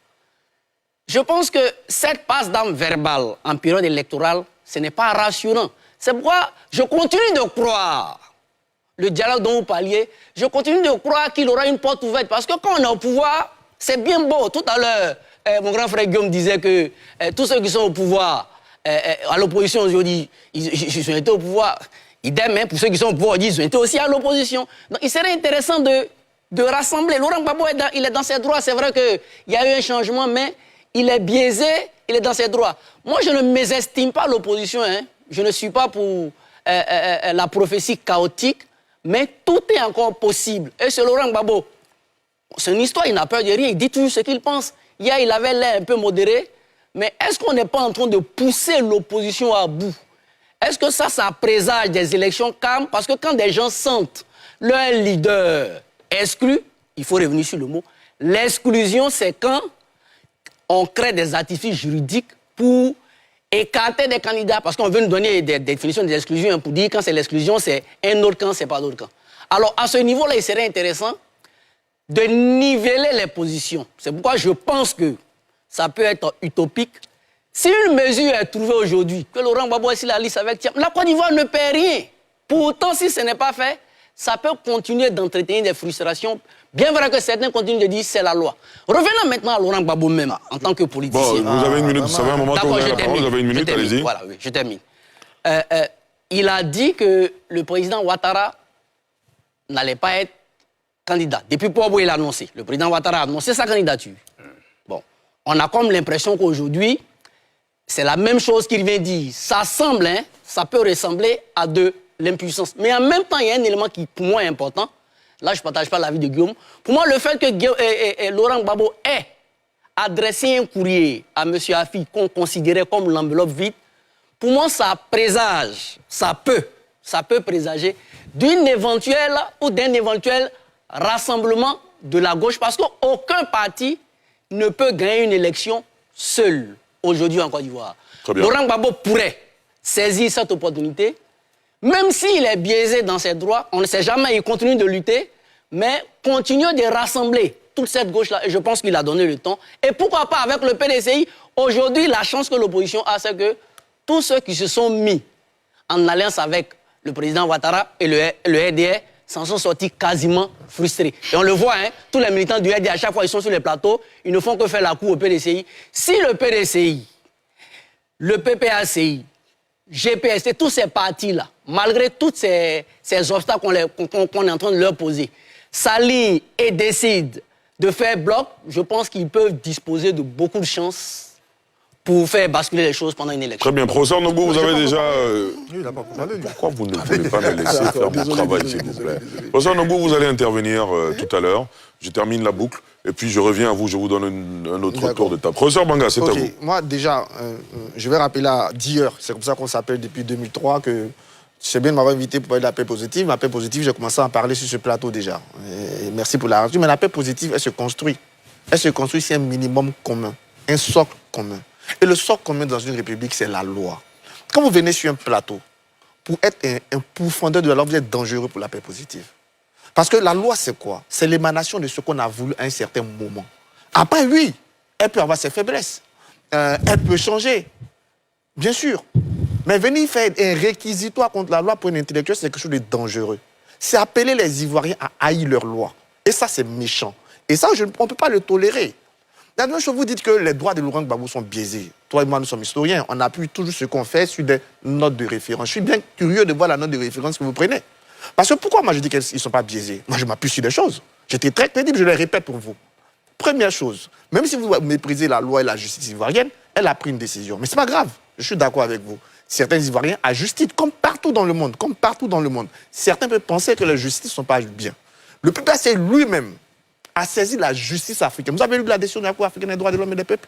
Je pense que cette passe d'armes verbale en période électorale, ce n'est pas rassurant. C'est pourquoi je continue de croire, le dialogue dont vous parliez, je continue de croire qu'il aura une porte ouverte. Parce que quand on est au pouvoir, c'est bien beau. Tout à l'heure, mon grand frère Guillaume disait que tous ceux qui sont au pouvoir, à l'opposition aujourd'hui, ils ont été au pouvoir. Idem, hein, pour ceux qui sont au pouvoir, ils ont été aussi à l'opposition. Donc il serait intéressant de rassembler. Laurent Gbagbo, il est dans ses droits. C'est vrai qu'il y a eu un changement, mais il est biaisé, il est dans ses droits. Moi, je ne mésestime pas l'opposition. Hein. Je ne suis pas pour la prophétie chaotique, mais tout est encore possible. Et ce Laurent Gbagbo, c'est une histoire, il n'a peur de rien, il dit toujours ce qu'il pense. Hier, il avait l'air un peu modéré, mais est-ce qu'on n'est pas en train de pousser l'opposition à bout? Est-ce que ça présage des élections calmes? Parce que quand des gens sentent leur leader exclu, il faut revenir sur le mot, l'exclusion, c'est quand on crée des artifices juridiques pour écarter des candidats, parce qu'on veut nous donner des définitions des exclusions pour dire quand c'est l'exclusion, c'est un autre camp, c'est pas d'autre camp. Alors, à ce niveau-là, il serait intéressant de niveler les positions. C'est pourquoi je pense que ça peut être utopique. Si une mesure est trouvée aujourd'hui, que Laurent Gbagbo est sur la liste avec Thiam, la Côte d'Ivoire ne perd rien. Pourtant, si ce n'est pas fait, ça peut continuer d'entretenir des frustrations. Bien vrai que certains continuent de dire c'est la loi. Revenons maintenant à Laurent Gbagbo même, en tant que politicien. Bon, vous avez une minute, ça fait un moment que vous avez la parole, vous avez une minute, allez-y. Voilà, oui, je termine. Il a dit que le président Ouattara n'allait pas être candidat. Depuis Pobo, il a annoncé. Le président Ouattara a annoncé sa candidature. Bon, on a comme l'impression qu'aujourd'hui, c'est la même chose qu'il vient dire. Ça semble, hein, ça peut ressembler à de l'impuissance. Mais en même temps, il y a un élément qui, pour moi, est important. Là, je ne partage pas l'avis de Guillaume. Pour moi, le fait que Laurent Gbagbo ait adressé un courrier à M. Afi qu'on considérait comme l'enveloppe vide, pour moi, ça présage, ça peut présager d'une éventuelle ou d'un éventuel rassemblement de la gauche, parce qu'aucun parti ne peut gagner une élection seul aujourd'hui en Côte d'Ivoire. Laurent Gbagbo pourrait saisir cette opportunité, même s'il est biaisé dans ses droits, on ne sait jamais, il continue de lutter, mais continuer de rassembler toute cette gauche-là, et je pense qu'il a donné le temps. Et pourquoi pas avec le PDCI, aujourd'hui, la chance que l'opposition a, c'est que tous ceux qui se sont mis en alliance avec le président Ouattara et le RDR s'en sont sortis quasiment frustrés. Et on le voit, hein, tous les militants du RDR, à chaque fois ils sont sur les plateaux, ils ne font que faire la cour au PDCI. Si le PDCI, le PPACI, GPS, tous ces partis-là, malgré tous ces obstacles qu'on est en train de leur poser, s'allient et décident de faire bloc, je pense qu'ils peuvent disposer de beaucoup de chances pour faire basculer les choses pendant une élection. Très bien. Professeur Nobou, vous avez déjà... Pourquoi vous ne voulez pas me laisser faire mon travail, s'il vous plaît? Professeur Nobou, vous allez intervenir tout à l'heure. Je termine la boucle. Et puis je reviens à vous, je vous donne un autre tour de table. Professeur Banga, c'est à vous. Moi, déjà, je vais rappeler là, d'hier, c'est comme ça qu'on s'appelle depuis 2003, que c'est bien de m'avoir invité pour parler de la paix positive. La paix positive, j'ai commencé à en parler sur ce plateau déjà. Et merci pour la radio. Mais la paix positive, elle se construit. Elle se construit sur un minimum commun, un socle commun. Et le socle commun dans une république, c'est la loi. Quand vous venez sur un plateau, pour être un pourfendeur de la loi, vous êtes dangereux pour la paix positive. Parce que la loi, c'est quoi? C'est l'émanation de ce qu'on a voulu à un certain moment. Après, oui, elle peut avoir ses faiblesses. Elle peut changer, bien sûr. Mais venir faire un réquisitoire contre la loi pour un intellectuel, c'est quelque chose de dangereux. c'est appeler les Ivoiriens à haïr leurs lois. Et ça, c'est méchant. Et ça, on ne peut pas le tolérer. La dernière chose, vous dites que les droits de Laurent Gbagbo sont biaisés. Toi et moi, nous sommes historiens. On appuie toujours ce qu'on fait sur des notes de référence. Je suis bien curieux de voir la note de référence que vous prenez. Parce que pourquoi moi je dis qu'ils ne sont pas biaisés? Moi, je m'appuie sur des choses. J'étais très crédible, je les répète pour vous. Première chose, même si vous méprisez la loi et la justice ivoirienne, elle a pris une décision. Mais ce n'est pas grave, je suis d'accord avec vous. Certains Ivoiriens à justice, comme partout dans le monde, certains peuvent penser que la justice ne sont pas bien. Le PPAC lui-même a saisi la justice africaine. Vous avez lu la décision de la Cour africaine des droits de l'homme et des peuples?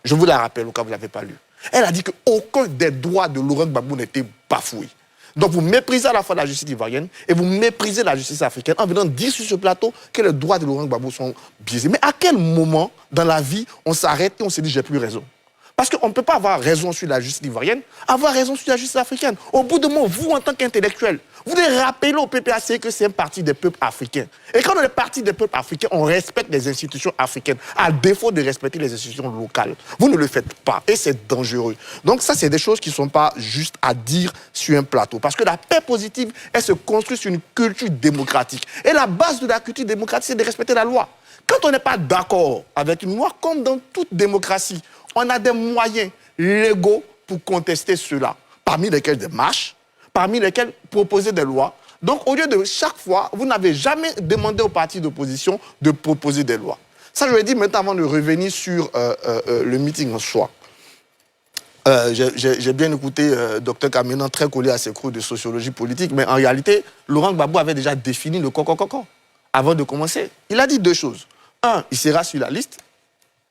Je vous la rappelle au cas où vous ne l'avez pas lu. Elle a dit qu'aucun des droits de Laurent Gbagbo n'était bafoué. Donc vous méprisez à la fois la justice ivoirienne et vous méprisez la justice africaine en venant dire sur ce plateau que les droits de Laurent Gbagbo sont biaisés. Mais à quel moment dans la vie on s'arrête et on se dit j'ai plus raison? Parce qu'on ne peut pas avoir raison sur la justice ivoirienne, avoir raison sur la justice africaine. Au bout de mots, vous en tant qu'intellectuel, vous devez rappeler au PPAC que c'est un parti des peuples africains. Et quand on est parti des peuples africains, on respecte les institutions africaines, à défaut de respecter les institutions locales. Vous ne le faites pas et c'est dangereux. Donc ça, c'est des choses qui ne sont pas justes à dire sur un plateau. Parce que la paix positive, elle se construit sur une culture démocratique. Et la base de la culture démocratique, c'est de respecter la loi. Quand on n'est pas d'accord avec une loi, comme dans toute démocratie, on a des moyens légaux pour contester cela, parmi lesquels des marches, parmi lesquels proposer des lois. Donc, au lieu de chaque fois, vous n'avez jamais demandé aux partis d'opposition de proposer des lois. Ça, je l'ai dit maintenant avant de revenir sur le meeting en soi. J'ai bien écouté Dr Kamenan, très collé à ses cours de sociologie politique, mais en réalité, Laurent Gbagbo avait déjà défini le coco avant de commencer. Il a dit deux choses. Un, il sera sur la liste.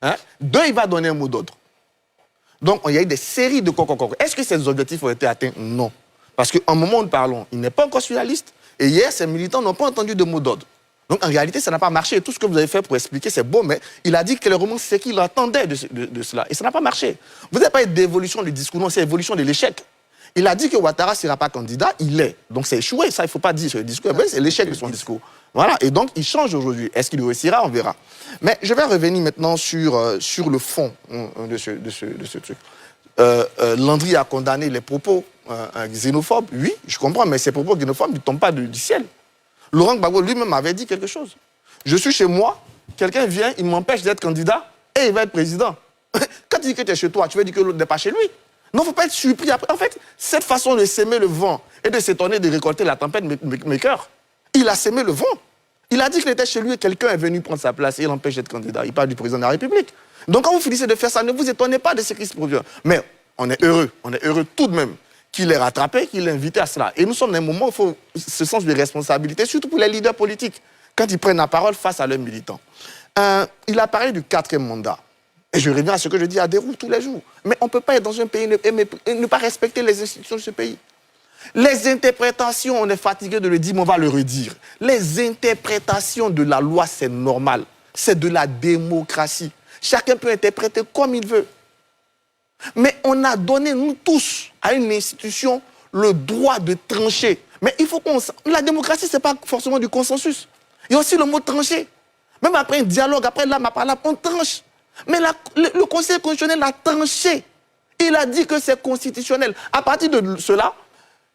Hein? Deux, il va donner un mot d'ordre. Donc, il y a eu des séries de coco. Est-ce que ces objectifs ont été atteints? Non. Parce qu'à un moment où nous parlons, il n'est pas encore sur la liste. Et hier, ces militants n'ont pas entendu de mot d'ordre. Donc, en réalité, ça n'a pas marché. Tout ce que vous avez fait pour expliquer, c'est beau, mais il a dit que le roman, c'est qu'il attendait de cela. Et ça n'a pas marché. Vous n'avez pas eu d'évolution du discours, non, c'est l'évolution de l'échec. Il a dit que Ouattara ne sera pas candidat, il l'est. Donc, c'est échoué. Ça, il ne faut pas dire sur le discours. C'est l'échec de son discours. Voilà. Et donc, il change aujourd'hui. Est-ce qu'il réussira? On verra. Mais je vais revenir maintenant sur le fond de ce truc. Landry a condamné les propos xénophobes. Oui, je comprends, mais ces propos xénophobes ne tombent pas du ciel. Laurent Gbagbo lui-même avait dit quelque chose. Je suis chez moi, quelqu'un vient, il m'empêche d'être candidat et il va être président. Quand tu dis que tu es chez toi, tu veux dire que l'autre n'est pas chez lui. Non, il ne faut pas être surpris. En fait, cette façon de s'aimer le vent et de s'étonner de récolter la tempête mes cœurs. Il a sémé le vent. Il a dit qu'il était chez lui et quelqu'un est venu prendre sa place et il l'empêche d'être candidat. Il parle du président de la République. Donc quand vous finissez de faire ça, ne vous étonnez pas de ce qui se produit. Mais on est heureux tout de même qu'il l'ait rattrapé, qu'il l'ait invité à cela. Et nous sommes dans un moment où il faut ce sens de responsabilité, surtout pour les leaders politiques, quand ils prennent la parole face à leurs militants. Il a parlé du 4e mandat. Et je reviens à ce que je dis à Déroux tous les jours. Mais on ne peut pas être dans un pays et ne pas respecter les institutions de ce pays. Les interprétations, on est fatigué de le dire, mais on va le redire. Les interprétations de la loi, c'est normal. C'est de la démocratie. Chacun peut interpréter comme il veut. Mais on a donné, nous tous, à une institution, le droit de trancher. Mais il faut qu'on... La démocratie, ce n'est pas forcément du consensus. Il y a aussi le mot trancher. Même après un dialogue, après l'âme à l'âme, on tranche. Mais le Conseil constitutionnel a tranché. Il a dit que c'est constitutionnel. À partir de cela,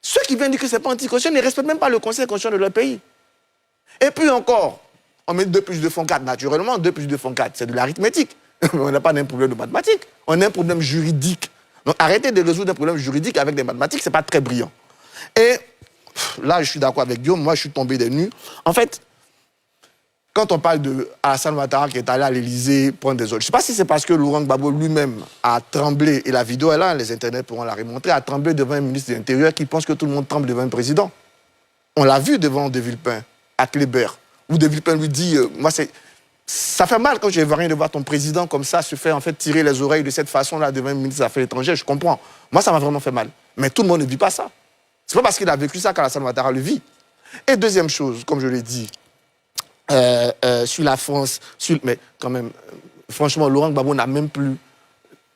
ceux qui viennent dire que ce n'est pas anticonstitutionnel ne respectent même pas le Conseil constitutionnel de leur pays. Et puis encore, on met 2 plus 2 font 4. Naturellement, 2 plus 2 font 4. C'est de l'arithmétique. On n'a pas un problème de mathématiques. On a un problème juridique. Donc arrêtez de résoudre un problème juridique avec des mathématiques, ce n'est pas très brillant. Et là, je suis d'accord avec Guillaume, moi je suis tombé des nues. En fait, quand on parle de Alassane Ouattara qui est allé à l'Élysée prendre des ordres, je ne sais pas si c'est parce que Laurent Gbagbo lui-même a tremblé, et la vidéo est là, les internets pourront la remontrer, a tremblé devant un ministre de l'Intérieur qui pense que tout le monde tremble devant un président. On l'a vu devant De Villepin, à Kléber, où De Villepin lui dit, moi c'est... Ça fait mal quand je vois rien de voir ton président comme ça se faire en fait tirer les oreilles de cette façon-là devant un ministre des Affaires étrangères, je comprends. Moi, ça m'a vraiment fait mal. Mais tout le monde ne vit pas ça. C'est pas parce qu'il a vécu ça qu'Alassane Ouattara le vit. Et deuxième chose, comme je l'ai dit, sur la France, mais quand même, franchement, Laurent Gbagbo n'a même plus,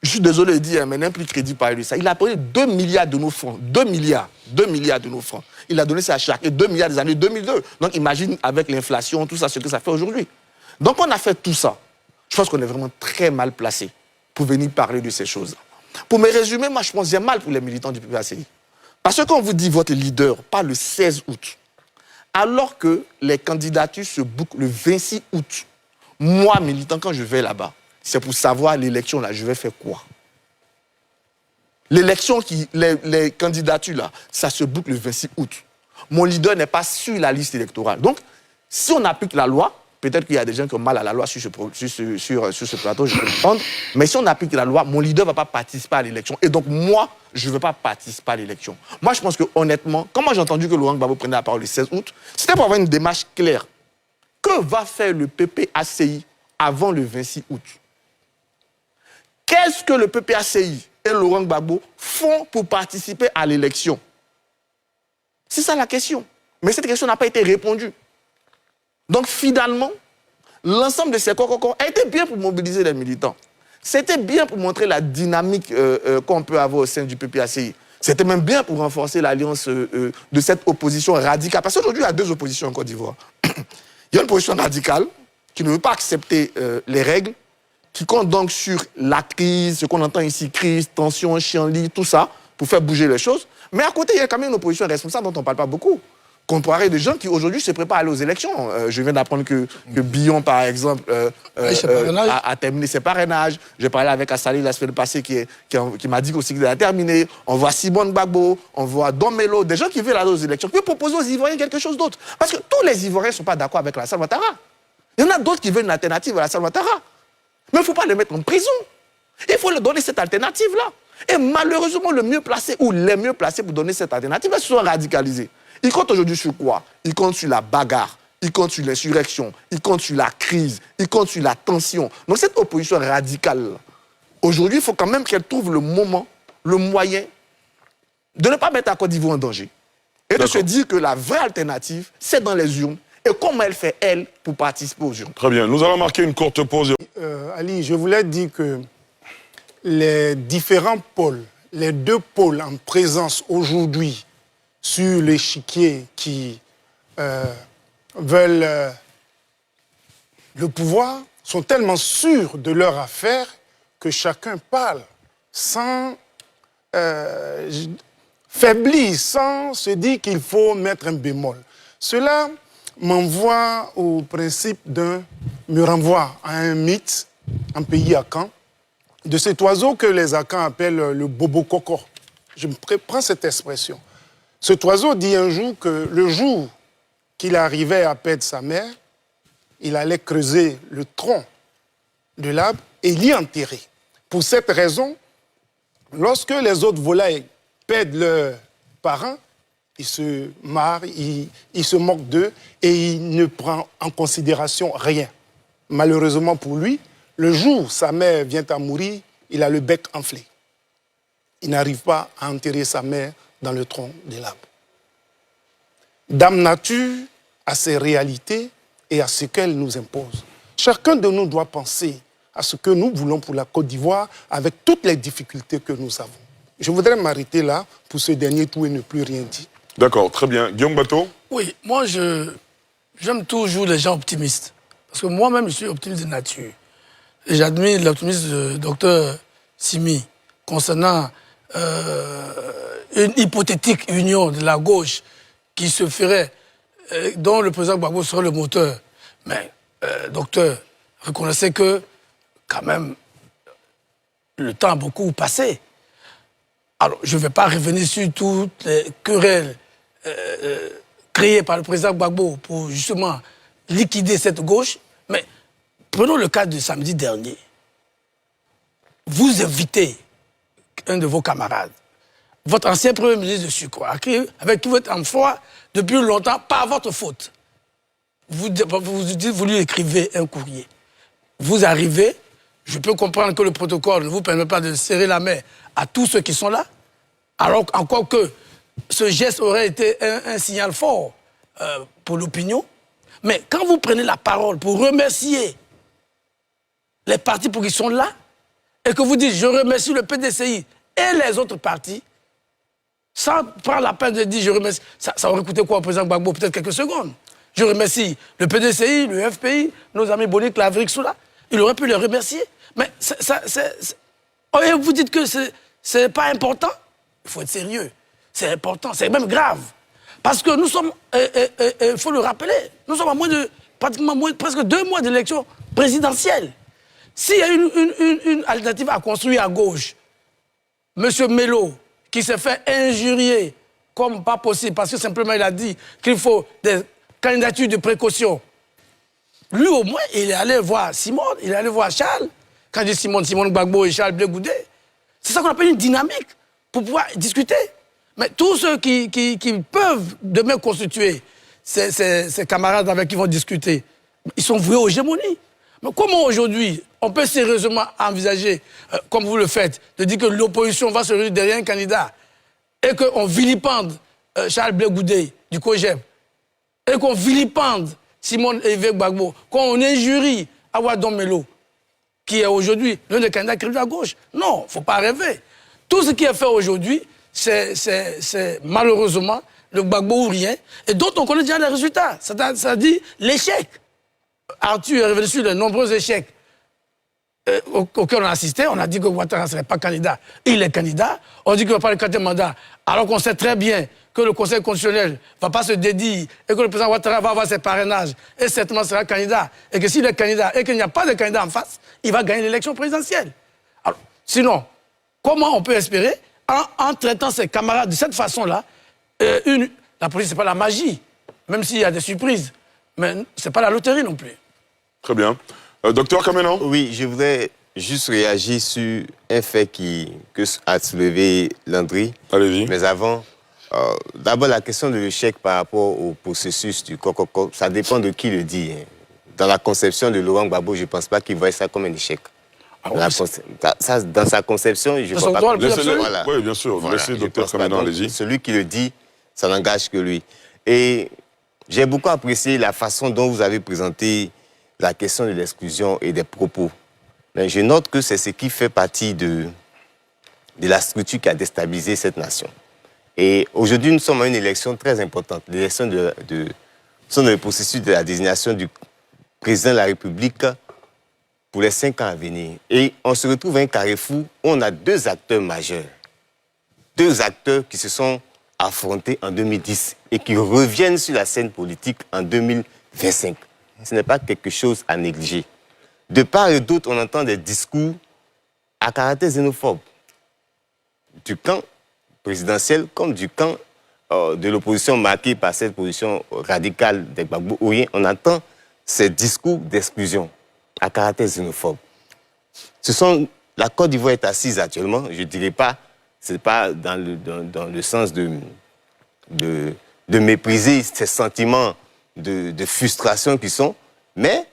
je suis désolé de dire, mais n'a plus de crédit par lui. Ça. Il a pris 2 milliards de nos francs. 2 milliards de nos francs. Il a donné ça à chaque. Et 2 milliards des années 2002. Donc imagine avec l'inflation, tout ça, ce que ça fait aujourd'hui. Donc on a fait tout ça. Je pense qu'on est vraiment très mal placé pour venir parler de ces choses-là. Pour me résumer, moi je pense que j'ai mal pour les militants du PPACI. Parce que quand on vous dit votre leader, pas le 16 août, alors que les candidatures se bouclent le 26 août, moi, militant, quand je vais là-bas, c'est pour savoir l'élection, là, je vais faire quoi? L'élection, les candidatures, là, ça se boucle le 26 août. Mon leader n'est pas sur la liste électorale. Donc, si on applique la loi, peut-être qu'il y a des gens qui ont mal à la loi sur ce plateau, je peux comprendre. Mais si on applique la loi, mon leader ne va pas participer à l'élection. Et donc, moi, je ne veux pas participer à l'élection. Moi, je pense que, honnêtement, quand moi j'ai entendu que Laurent Gbagbo prenait la parole le 16 août, c'était pour avoir une démarche claire. Que va faire le PPACI avant le 26 août? Qu'est-ce que le PPACI et Laurent Gbagbo font pour participer à l'élection? C'est ça la question. Mais cette question n'a pas été répondue. Donc finalement, l'ensemble de ces corps a été bien pour mobiliser les militants. C'était bien pour montrer la dynamique qu'on peut avoir au sein du PPACI. C'était même bien pour renforcer l'alliance de cette opposition radicale. Parce qu'aujourd'hui, il y a deux oppositions en Côte d'Ivoire. Il y a une opposition radicale qui ne veut pas accepter les règles, qui compte donc sur la crise, ce qu'on entend ici, crise, tension, chienlit, tout ça, pour faire bouger les choses. Mais à côté, il y a quand même une opposition responsable dont on ne parle pas beaucoup. Comparé des gens qui aujourd'hui se préparent à aller aux élections. Je viens d'apprendre que Billon, par exemple, a terminé ses parrainages. J'ai parlé avec Assali la semaine passée qui m'a dit aussi qu'il a terminé. On voit Simone Gbagbo, on voit Domelo, des gens qui veulent aller aux élections, qui proposent aux Ivoiriens quelque chose d'autre. Parce que tous les Ivoiriens ne sont pas d'accord avec Alassane Ouattara. Il y en a d'autres qui veulent une alternative à Alassane Ouattara. Mais il ne faut pas les mettre en prison. Il faut leur donner cette alternative-là. Et malheureusement, le mieux placé ou les mieux placés pour donner cette alternative-là se sont radicalisés. Ils comptent aujourd'hui sur quoi? Ils comptent sur la bagarre, ils comptent sur l'insurrection, ils comptent sur la crise, ils comptent sur la tension. Donc cette opposition radicale, aujourd'hui, il faut quand même qu'elle trouve le moment, le moyen de ne pas mettre la Côte d'Ivoire en danger. Et de se dire que la vraie alternative, c'est dans les urnes. Et comment elle fait, elle, pour participer aux urnes. Très bien. Nous allons marquer une courte pause. Ali, je voulais dire que les différents pôles, les deux pôles en présence aujourd'hui sur l'échiquier qui veulent le pouvoir sont tellement sûrs de leur affaire que chacun parle sans faiblir, sans se dire qu'il faut mettre un bémol. Cela m'envoie au principe me renvoie à un mythe, un pays Akan, de cet oiseau que les Akans appellent le bobo-coco. Je prends cette expression. Cet oiseau dit un jour que le jour qu'il arrivait à perdre sa mère, il allait creuser le tronc de l'arbre et l'y enterrer. Pour cette raison, lorsque les autres volailles perdent leurs parents, ils se marrent, ils se moquent d'eux et il ne prend en considération rien. Malheureusement pour lui, le jour où sa mère vient à mourir, il a le bec enflé. Il n'arrive pas à enterrer sa mère dans le tronc de l'arbre. Dame Nature a ses réalités et à ce qu'elle nous impose. Chacun de nous doit penser à ce que nous voulons pour la Côte d'Ivoire avec toutes les difficultés que nous avons. Je voudrais m'arrêter là pour ce dernier tour et ne plus rien dire. D'accord, très bien. Guillaume Bateau? Oui, moi, j'aime toujours les gens optimistes. Parce que moi-même, je suis optimiste de nature. Et j'admire l'optimisme du docteur Simi concernant une hypothétique union de la gauche qui se ferait, dont le président Gbagbo serait le moteur. Mais, docteur, reconnaissez que, quand même, le temps a beaucoup passé. Alors, je ne vais pas revenir sur toutes les querelles créées par le président Gbagbo pour justement liquider cette gauche, mais prenons le cas de samedi dernier. Vous invitez un de vos camarades, votre ancien Premier ministre de Sucre, avec qui vous êtes en froid depuis longtemps, par votre faute. Vous lui écrivez un courrier. Vous arrivez, je peux comprendre que le protocole ne vous permet pas de serrer la main à tous ceux qui sont là, alors encore que ce geste aurait été un signal fort pour l'opinion. Mais quand vous prenez la parole pour remercier les partis pour qu'ils sont là, et que vous dites « je remercie le PDCI et les autres partis », sans prendre la peine de dire « je remercie », ça aurait coûté quoi au président Gbagbo? Peut-être quelques secondes. Je remercie le PDCI, le FPI, nos amis Bonic, l'Afrique, tout là. Il aurait pu les remercier. Mais vous dites que c'est pas important. Il faut être sérieux. C'est important, c'est même grave. Parce que nous sommes, il faut le rappeler, nous sommes à presque 2 mois d'élection présidentielle. S'il y a une alternative à construire à gauche, M. Melo, qui s'est fait injurier comme pas possible, parce que simplement il a dit qu'il faut des candidatures de précaution. Lui, au moins, il est allé voir Simone, il est allé voir Charles. Quand je dis Simone Gbagbo et Charles Blé Goudé, c'est ça qu'on appelle une dynamique pour pouvoir discuter. Mais tous ceux qui peuvent demain constituer ces camarades avec qui ils vont discuter, ils sont voués aux gémonies. Mais comment aujourd'hui on peut sérieusement envisager, comme vous le faites, de dire que l'opposition va se réunir derrière un candidat et qu'on vilipende Charles Blé Goudé du COJEP et qu'on vilipende Simone Gbagbo, qu'on injurie Awadon Melo, qui est aujourd'hui l'un des candidats crédibles à gauche. Non, il ne faut pas rêver. Tout ce qui est fait aujourd'hui, c'est malheureusement le Gbagbo ou rien, et dont on connaît déjà les résultats. C'est-à-dire l'échec. Arthur est revenu sur les nombreux échecs auxquels on a assisté. On a dit que Ouattara ne serait pas candidat. Il est candidat. On dit qu'il ne va pas le 4e mandat. Alors qu'on sait très bien que le Conseil constitutionnel ne va pas se dédier et que le président Ouattara va avoir ses parrainages et certainement sera candidat. Et que s'il est candidat et qu'il n'y a pas de candidat en face, il va gagner l'élection présidentielle. Alors, sinon, comment on peut espérer, en traitant ses camarades de cette façon-là, la politique, ce n'est pas la magie, même s'il y a des surprises. Mais ce n'est pas la loterie non plus. Très bien. Docteur Kamenan? Oui, je voudrais juste réagir sur un fait que a soulevé Landry. Allez-y. Mais avant, d'abord la question de l'échec par rapport au processus du Kokoko, ça dépend de qui le dit. Hein. Dans la conception de Laurent Gbagbo, je ne pense pas qu'il voit ça comme un échec. Dans sa conception, je ne vois pas. Voilà. Oui, bien sûr. Voilà, laissez docteur Kamenan, allez-y. Celui qui le dit, ça n'engage que lui. Et j'ai beaucoup apprécié la façon dont vous avez présenté la question de l'exclusion et des propos. Mais je note que c'est ce qui fait partie de la structure qui a déstabilisé cette nation. Et aujourd'hui, nous sommes à une élection très importante, l'élection dans le processus de la désignation du président de la République pour les 5 ans à venir. Et on se retrouve à un carrefour où on a 2 acteurs majeurs. 2 acteurs qui se sont affrontés en 2010 et qui reviennent sur la scène politique en 2025. Ce n'est pas quelque chose à négliger. De part et d'autre, on entend des discours à caractère xénophobe. Du camp présidentiel comme du camp de l'opposition marquée par cette position radicale des Gbagbo, on entend ces discours d'exclusion à caractère xénophobe. La Côte d'Ivoire est assise actuellement, je ne dirais pas, ce n'est pas dans le sens de mépriser ces sentiments de frustration qui sont, mais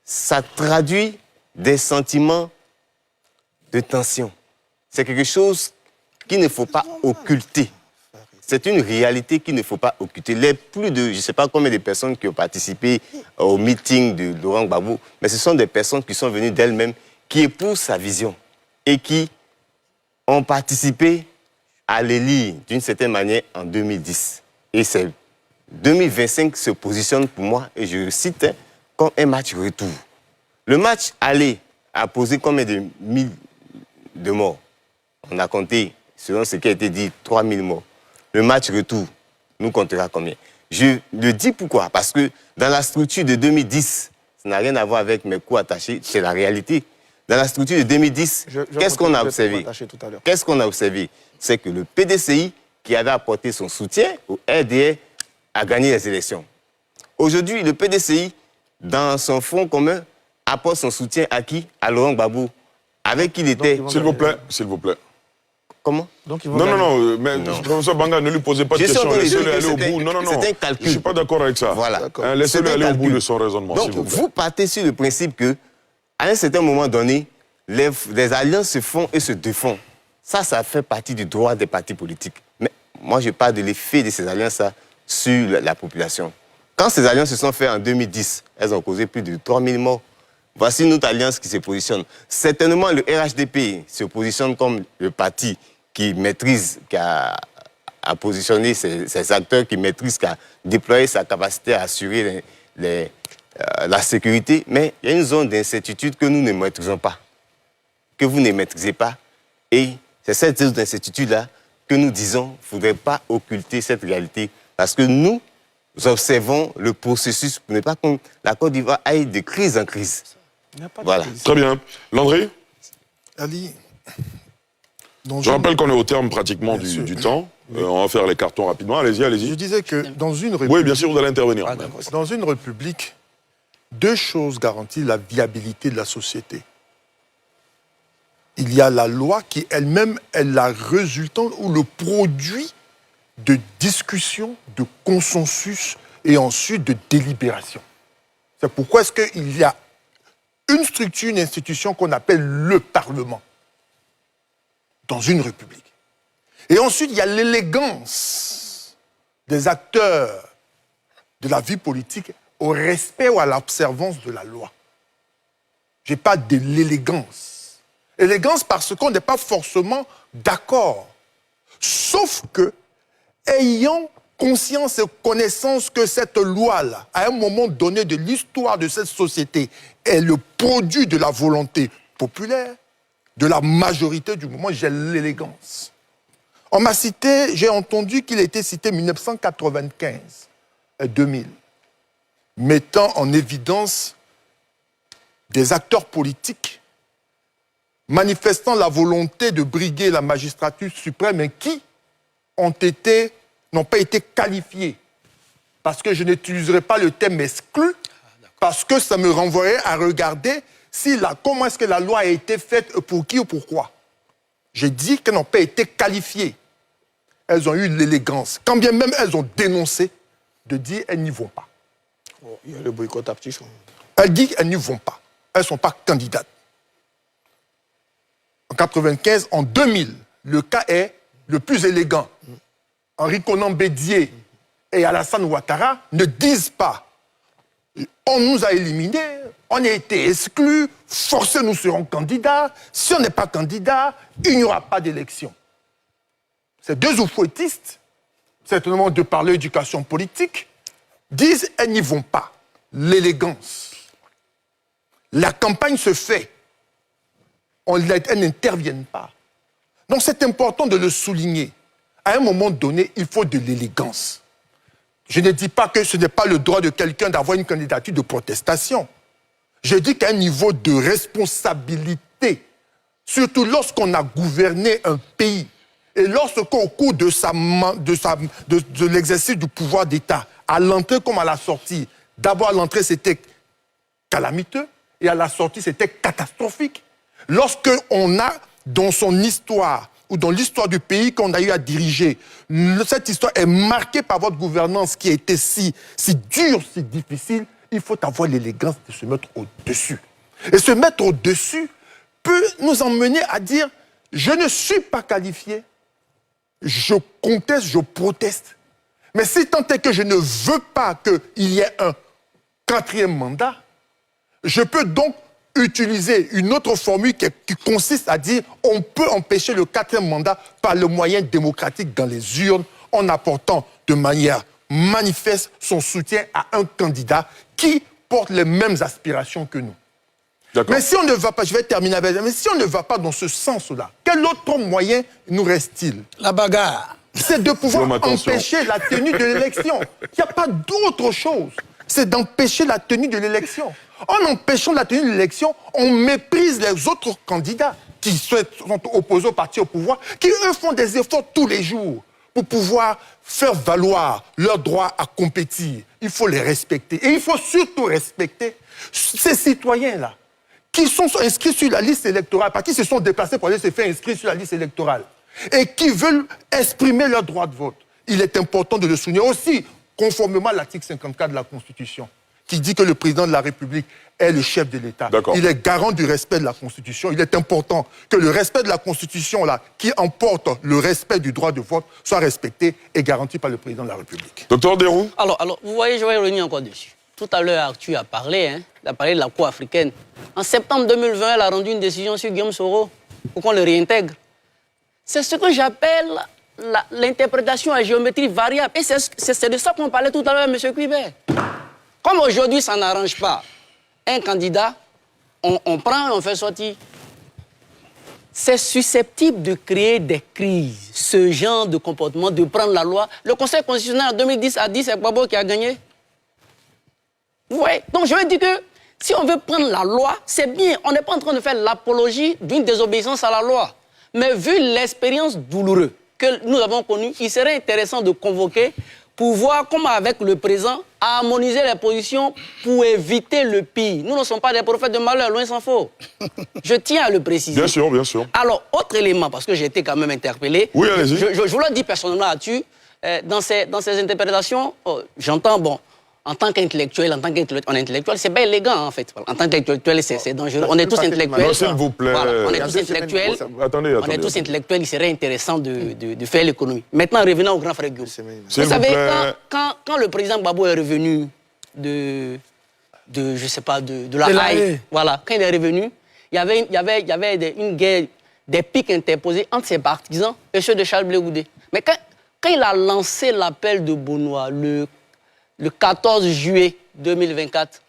ça traduit des sentiments de tension. C'est quelque chose qu'il ne faut pas occulter. C'est une réalité qu'il ne faut pas occulter. Les plus de, je ne sais pas combien de personnes qui ont participé au meeting de Laurent Gbagbo, mais ce sont des personnes qui sont venues d'elles-mêmes, qui épousent sa vision et qui ont participé à l'élire d'une certaine manière en 2010. Et c'est 2025 se positionne pour moi, et je le cite, comme un match retour. Le match aller a posé combien de mille de morts? On a compté, selon ce qui a été dit, 3000 morts. Le match retour nous comptera combien? Je le dis pourquoi? Parce que dans la structure de 2010, ça n'a rien à voir avec mes coups attachés, c'est la réalité. Dans la structure de 2010, qu'est-ce qu'on a observé? Qu'est-ce qu'on a observé? C'est que le PDCI, qui avait apporté son soutien au RDR, a gagné les élections. Aujourd'hui, le PDCI, dans son front commun, apporte son soutien à qui? À Laurent Gbagbo, avec qui il était... S'il vous plaît, s'il vous plaît. Comment? Non, mais professeur Banga, ne lui posez pas de questions, laissez-le aller au bout. Non, c'est un calcul. Je ne suis pas d'accord avec ça. Voilà. Laissez-le aller au bout de son raisonnement, donc, s'il vous plaît. vous partez sur le principe que, à un certain moment donné, les alliances se font et se défont. Ça fait partie du droit des partis politiques. Mais moi, je parle de l'effet de ces alliances-là sur la population. Quand ces alliances se sont faites en 2010, elles ont causé plus de 3000 morts. Voici notre alliance qui se positionne. Certainement, le RHDP se positionne comme le parti qui maîtrise, qui a positionné ses acteurs, qui maîtrise, qui a déployé sa capacité à assurer la sécurité. Mais il y a une zone d'incertitude que nous ne maîtrisons pas, que vous ne maîtrisez pas. Et c'est cette zone d'incertitude-là que nous disons qu'il ne faudrait pas occulter cette réalité Parce que nous observons le processus pour ne pas que la Côte d'Ivoire aille de crise en crise. Voilà. Très bien. Landry, Ali, je rappelle qu'on est au terme pratiquement du temps. On va faire les cartons rapidement. Allez-y, je allez-y. disais que dans une république, Oui, bien sûr, vous allez intervenir. dans une république, deux choses garantissent la viabilité de la société. Il y a la loi qui elle-même est la résultante ou le produit de discussion, de consensus et ensuite de délibération. C'est pourquoi est-ce qu'il y a une structure, une institution qu'on appelle le Parlement dans une république. Et ensuite, il y a l'élégance des acteurs de la vie politique au respect ou à l'observance de la loi. Je n'ai pas de l'élégance. Élégance parce qu'on n'est pas forcément d'accord. Sauf que, ayant conscience et connaissance que cette loi-là, à un moment donné de l'histoire de cette société, est le produit de la volonté populaire, de la majorité du moment, j'ai l'élégance. On m'a cité, j'ai entendu qu'il a été cité 1995 et 2000, mettant en évidence des acteurs politiques manifestant la volonté de briguer la magistrature suprême et qui n'ont pas été qualifiés. Parce que je n'utiliserai pas le terme exclu, parce que ça me renvoierait à regarder comment est-ce que la loi a été faite, pour qui ou pourquoi. J'ai dit qu'elles n'ont pas été qualifiées. Elles ont eu l'élégance. Quand bien même elles ont dénoncé, de dire qu'elles n'y vont pas. Il y a le boycott actif. Elles disent qu'elles n'y vont pas. Elles ne sont pas candidates. En 1995, en 2000, le cas est le plus élégant. Henri Konan Bédié et Alassane Ouattara ne disent pas on nous a éliminés, on a été exclus, forcés nous serons candidats, si on n'est pas candidat, il n'y aura pas d'élection. Ces deux oufouettistes, certainement de par l'éducation politique, disent elles n'y vont pas. L'élégance. La campagne se fait. Elles n'interviennent pas. Donc c'est important de le souligner. À un moment donné, il faut de l'élégance. Je ne dis pas que ce n'est pas le droit de quelqu'un d'avoir une candidature de protestation. Je dis qu'à un niveau de responsabilité, surtout lorsqu'on a gouverné un pays, et lorsqu'au cours de l'exercice du pouvoir d'État, à l'entrée comme à la sortie, d'abord à l'entrée c'était calamiteux, et à la sortie c'était catastrophique. Lorsqu'on a dans son histoire, ou dans l'histoire du pays qu'on a eu à diriger, cette histoire est marquée par votre gouvernance qui a été si dure, si difficile, il faut avoir l'élégance de se mettre au-dessus. Et se mettre au-dessus peut nous emmener à dire « je ne suis pas qualifié, je conteste, je proteste ». Mais si tant est que je ne veux pas qu'il y ait un quatrième mandat, je peux donc utiliser une autre formule qui consiste à dire on peut empêcher le quatrième mandat par le moyen démocratique dans les urnes en apportant de manière manifeste son soutien à un candidat qui porte les mêmes aspirations que nous. Mais si on ne va pas, je vais terminer avec ça, mais si on ne va pas dans ce sens-là, quel autre moyen nous reste-t-il? La bagarre. C'est de pouvoir empêcher la tenue de l'élection. Il n'y a pas d'autre chose. C'est d'empêcher la tenue de l'élection. En empêchant la tenue de l'élection, on méprise les autres candidats qui sont opposés au parti au pouvoir, qui eux font des efforts tous les jours pour pouvoir faire valoir leur droit à compétir. Il faut les respecter. Et il faut surtout respecter ces citoyens-là qui sont inscrits sur la liste électorale, qui se sont déplacés pour aller se faire inscrire sur la liste électorale et qui veulent exprimer leur droit de vote. Il est important de le souligner aussi, conformément à l'article 54 de la Constitution, qui dit que le président de la République est le chef de l'État. Il est garant du respect de la Constitution. Il est important que le respect de la Constitution, là, qui emporte le respect du droit de vote, soit respecté et garanti par le président de la République. Docteur Derou. Alors, vous voyez, je vais revenir encore dessus. Tout à l'heure, Arthur a parlé, il a parlé de la Cour africaine. En septembre 2020, elle a rendu une décision sur Guillaume Soro pour qu'on le réintègre. C'est ce que j'appelle l'interprétation à géométrie variable. Et c'est de ça qu'on parlait tout à l'heure, M. Cuibert. Comme aujourd'hui, ça n'arrange pas un candidat, on prend et on fait sortir. c'est susceptible de créer des crises, ce genre de comportement, de prendre la loi. Le Conseil constitutionnel en 2010 a dit c'est Gbagbo qui a gagné. Vous voyez? Donc je veux dire que si on veut prendre la loi, c'est bien. On n'est pas en train de faire l'apologie d'une désobéissance à la loi. Mais vu l'expérience douloureuse que nous avons connue, il serait intéressant de convoquer pour voir comment, avec le présent, harmoniser les positions pour éviter le pire. Nous ne sommes pas des prophètes de malheur, loin s'en faut. Je tiens à le préciser. Bien sûr, bien sûr. Alors, autre élément, parce que j'ai été quand même interpellé. Oui, allez-y. Je vous le dis personnellement là-dessus. Dans ces interprétations, j'entends, bon, en tant qu'intellectuel, c'est pas élégant en fait. En tant qu'intellectuel, c'est dangereux. On est tous intellectuels. Non, s'il vous plaît. Voilà, on est tous intellectuels. Attendez. On est tous intellectuels. Il serait intéressant de faire l'économie. Maintenant, revenons au grand frère Guillaume. Vous savez, quand le président Gbagbo est revenu de je sais pas, de la Haye, voilà, quand il est revenu, il y avait une guerre, des pics interposés entre ses partisans et ceux de Charles Blé Goudé. Mais quand il a lancé l'appel de Benoît, le 14 juillet 2024,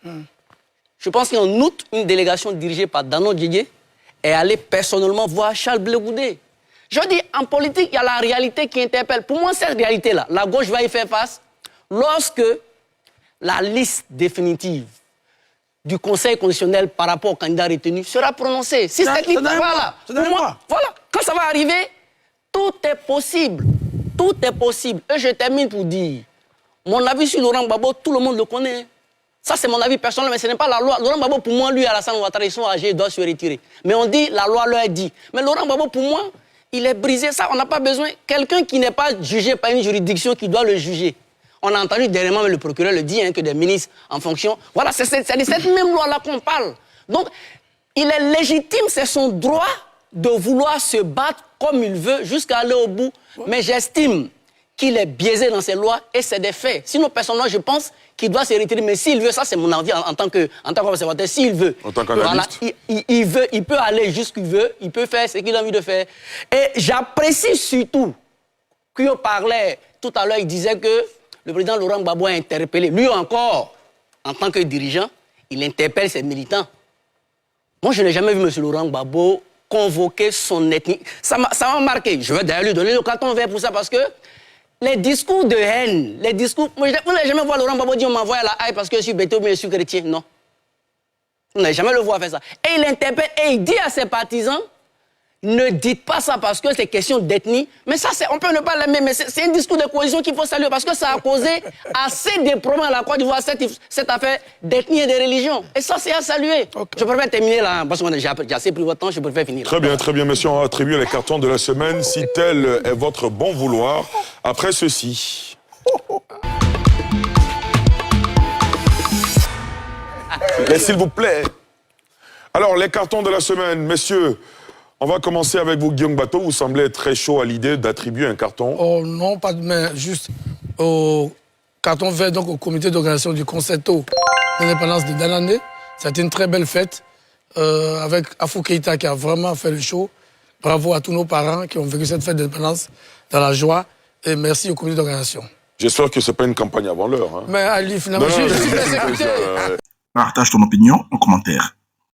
je pense qu'en août, une délégation dirigée par Danon Didier est allée personnellement voir Charles Blé Goudé. Je dis, en politique, il y a la réalité qui interpelle. Pour moi, cette réalité-là, la gauche va y faire face lorsque la liste définitive du Conseil constitutionnel par rapport au candidat retenu sera prononcée. Si cette liste, voilà, quand ça va arriver, tout est possible. Tout est possible. Et je termine pour dire, mon avis sur Laurent Gbagbo, tout le monde le connaît. Ça, c'est mon avis personnel, mais ce n'est pas la loi. Laurent Gbagbo, pour moi, lui et Alassane Ouattara, ils sont âgés, ils doivent se retirer. Mais on dit, la loi leur dit. Mais Laurent Gbagbo, pour moi, il est brisé. Ça, on n'a pas besoin. Quelqu'un qui n'est pas jugé par une juridiction qui doit le juger. On a entendu dernièrement, le procureur le dit, que des ministres en fonction. Voilà, c'est de cette même loi-là qu'on parle. Donc, il est légitime, c'est son droit de vouloir se battre comme il veut jusqu'à aller au bout. Mais j'estime qu'il est biaisé dans ses lois et c'est des faits. Sinon, personnellement, je pense qu'il doit se retirer. Mais s'il veut, ça c'est mon avis en tant qu'observateur, s'il veut, en tant qu'analyste, voilà, il peut aller jusqu'où il veut, il peut faire ce qu'il a envie de faire. Et j'apprécie surtout qu'on parlait, tout à l'heure, il disait que le président Laurent Gbagbo a interpellé, lui encore, en tant que dirigeant, il interpelle ses militants. Moi, je n'ai jamais vu M. Laurent Gbagbo convoquer son ethnie. Ça m'a marqué. Je vais d'ailleurs lui donner le carton vert pour ça parce que les discours de haine, les discours... Vous n'avez jamais vu Laurent Gbagbo dire on m'envoie à la Haye parce que je suis bêté ou bien je suis chrétien. Non. Vous n'avez jamais le voir faire ça. Et il interpelle et il dit à ses partisans, ne dites pas ça parce que c'est question d'ethnie. Mais ça, on peut ne pas l'aimer, mais c'est un discours de cohésion qu'il faut saluer parce que ça a causé assez de problèmes à la Côte d'Ivoire, cette affaire d'ethnie et de religion. Et ça, c'est à saluer. Okay. Je préfère terminer là, parce que j'ai assez pris votre temps, je préfère finir. Très bien, messieurs, on va attribuer les cartons de la semaine, si tel est votre bon vouloir, après ceci. Mais s'il vous plaît. Alors, les cartons de la semaine, messieurs. On va commencer avec vous, Guillaume Bato. Vous semblez très chaud à l'idée d'attribuer un carton. Oh non, pas de main, juste au carton vert, donc au comité d'organisation du concerto d'indépendance de Danané. C'était une très belle fête avec Afou Keïta qui a vraiment fait le show. Bravo à tous nos parents qui ont vécu cette fête d'indépendance dans la joie. Et merci au comité d'organisation. J'espère que ce n'est pas une campagne avant l'heure. Hein. Mais Ali, finalement, je suis laissé écouter. Partage ton opinion en commentaire.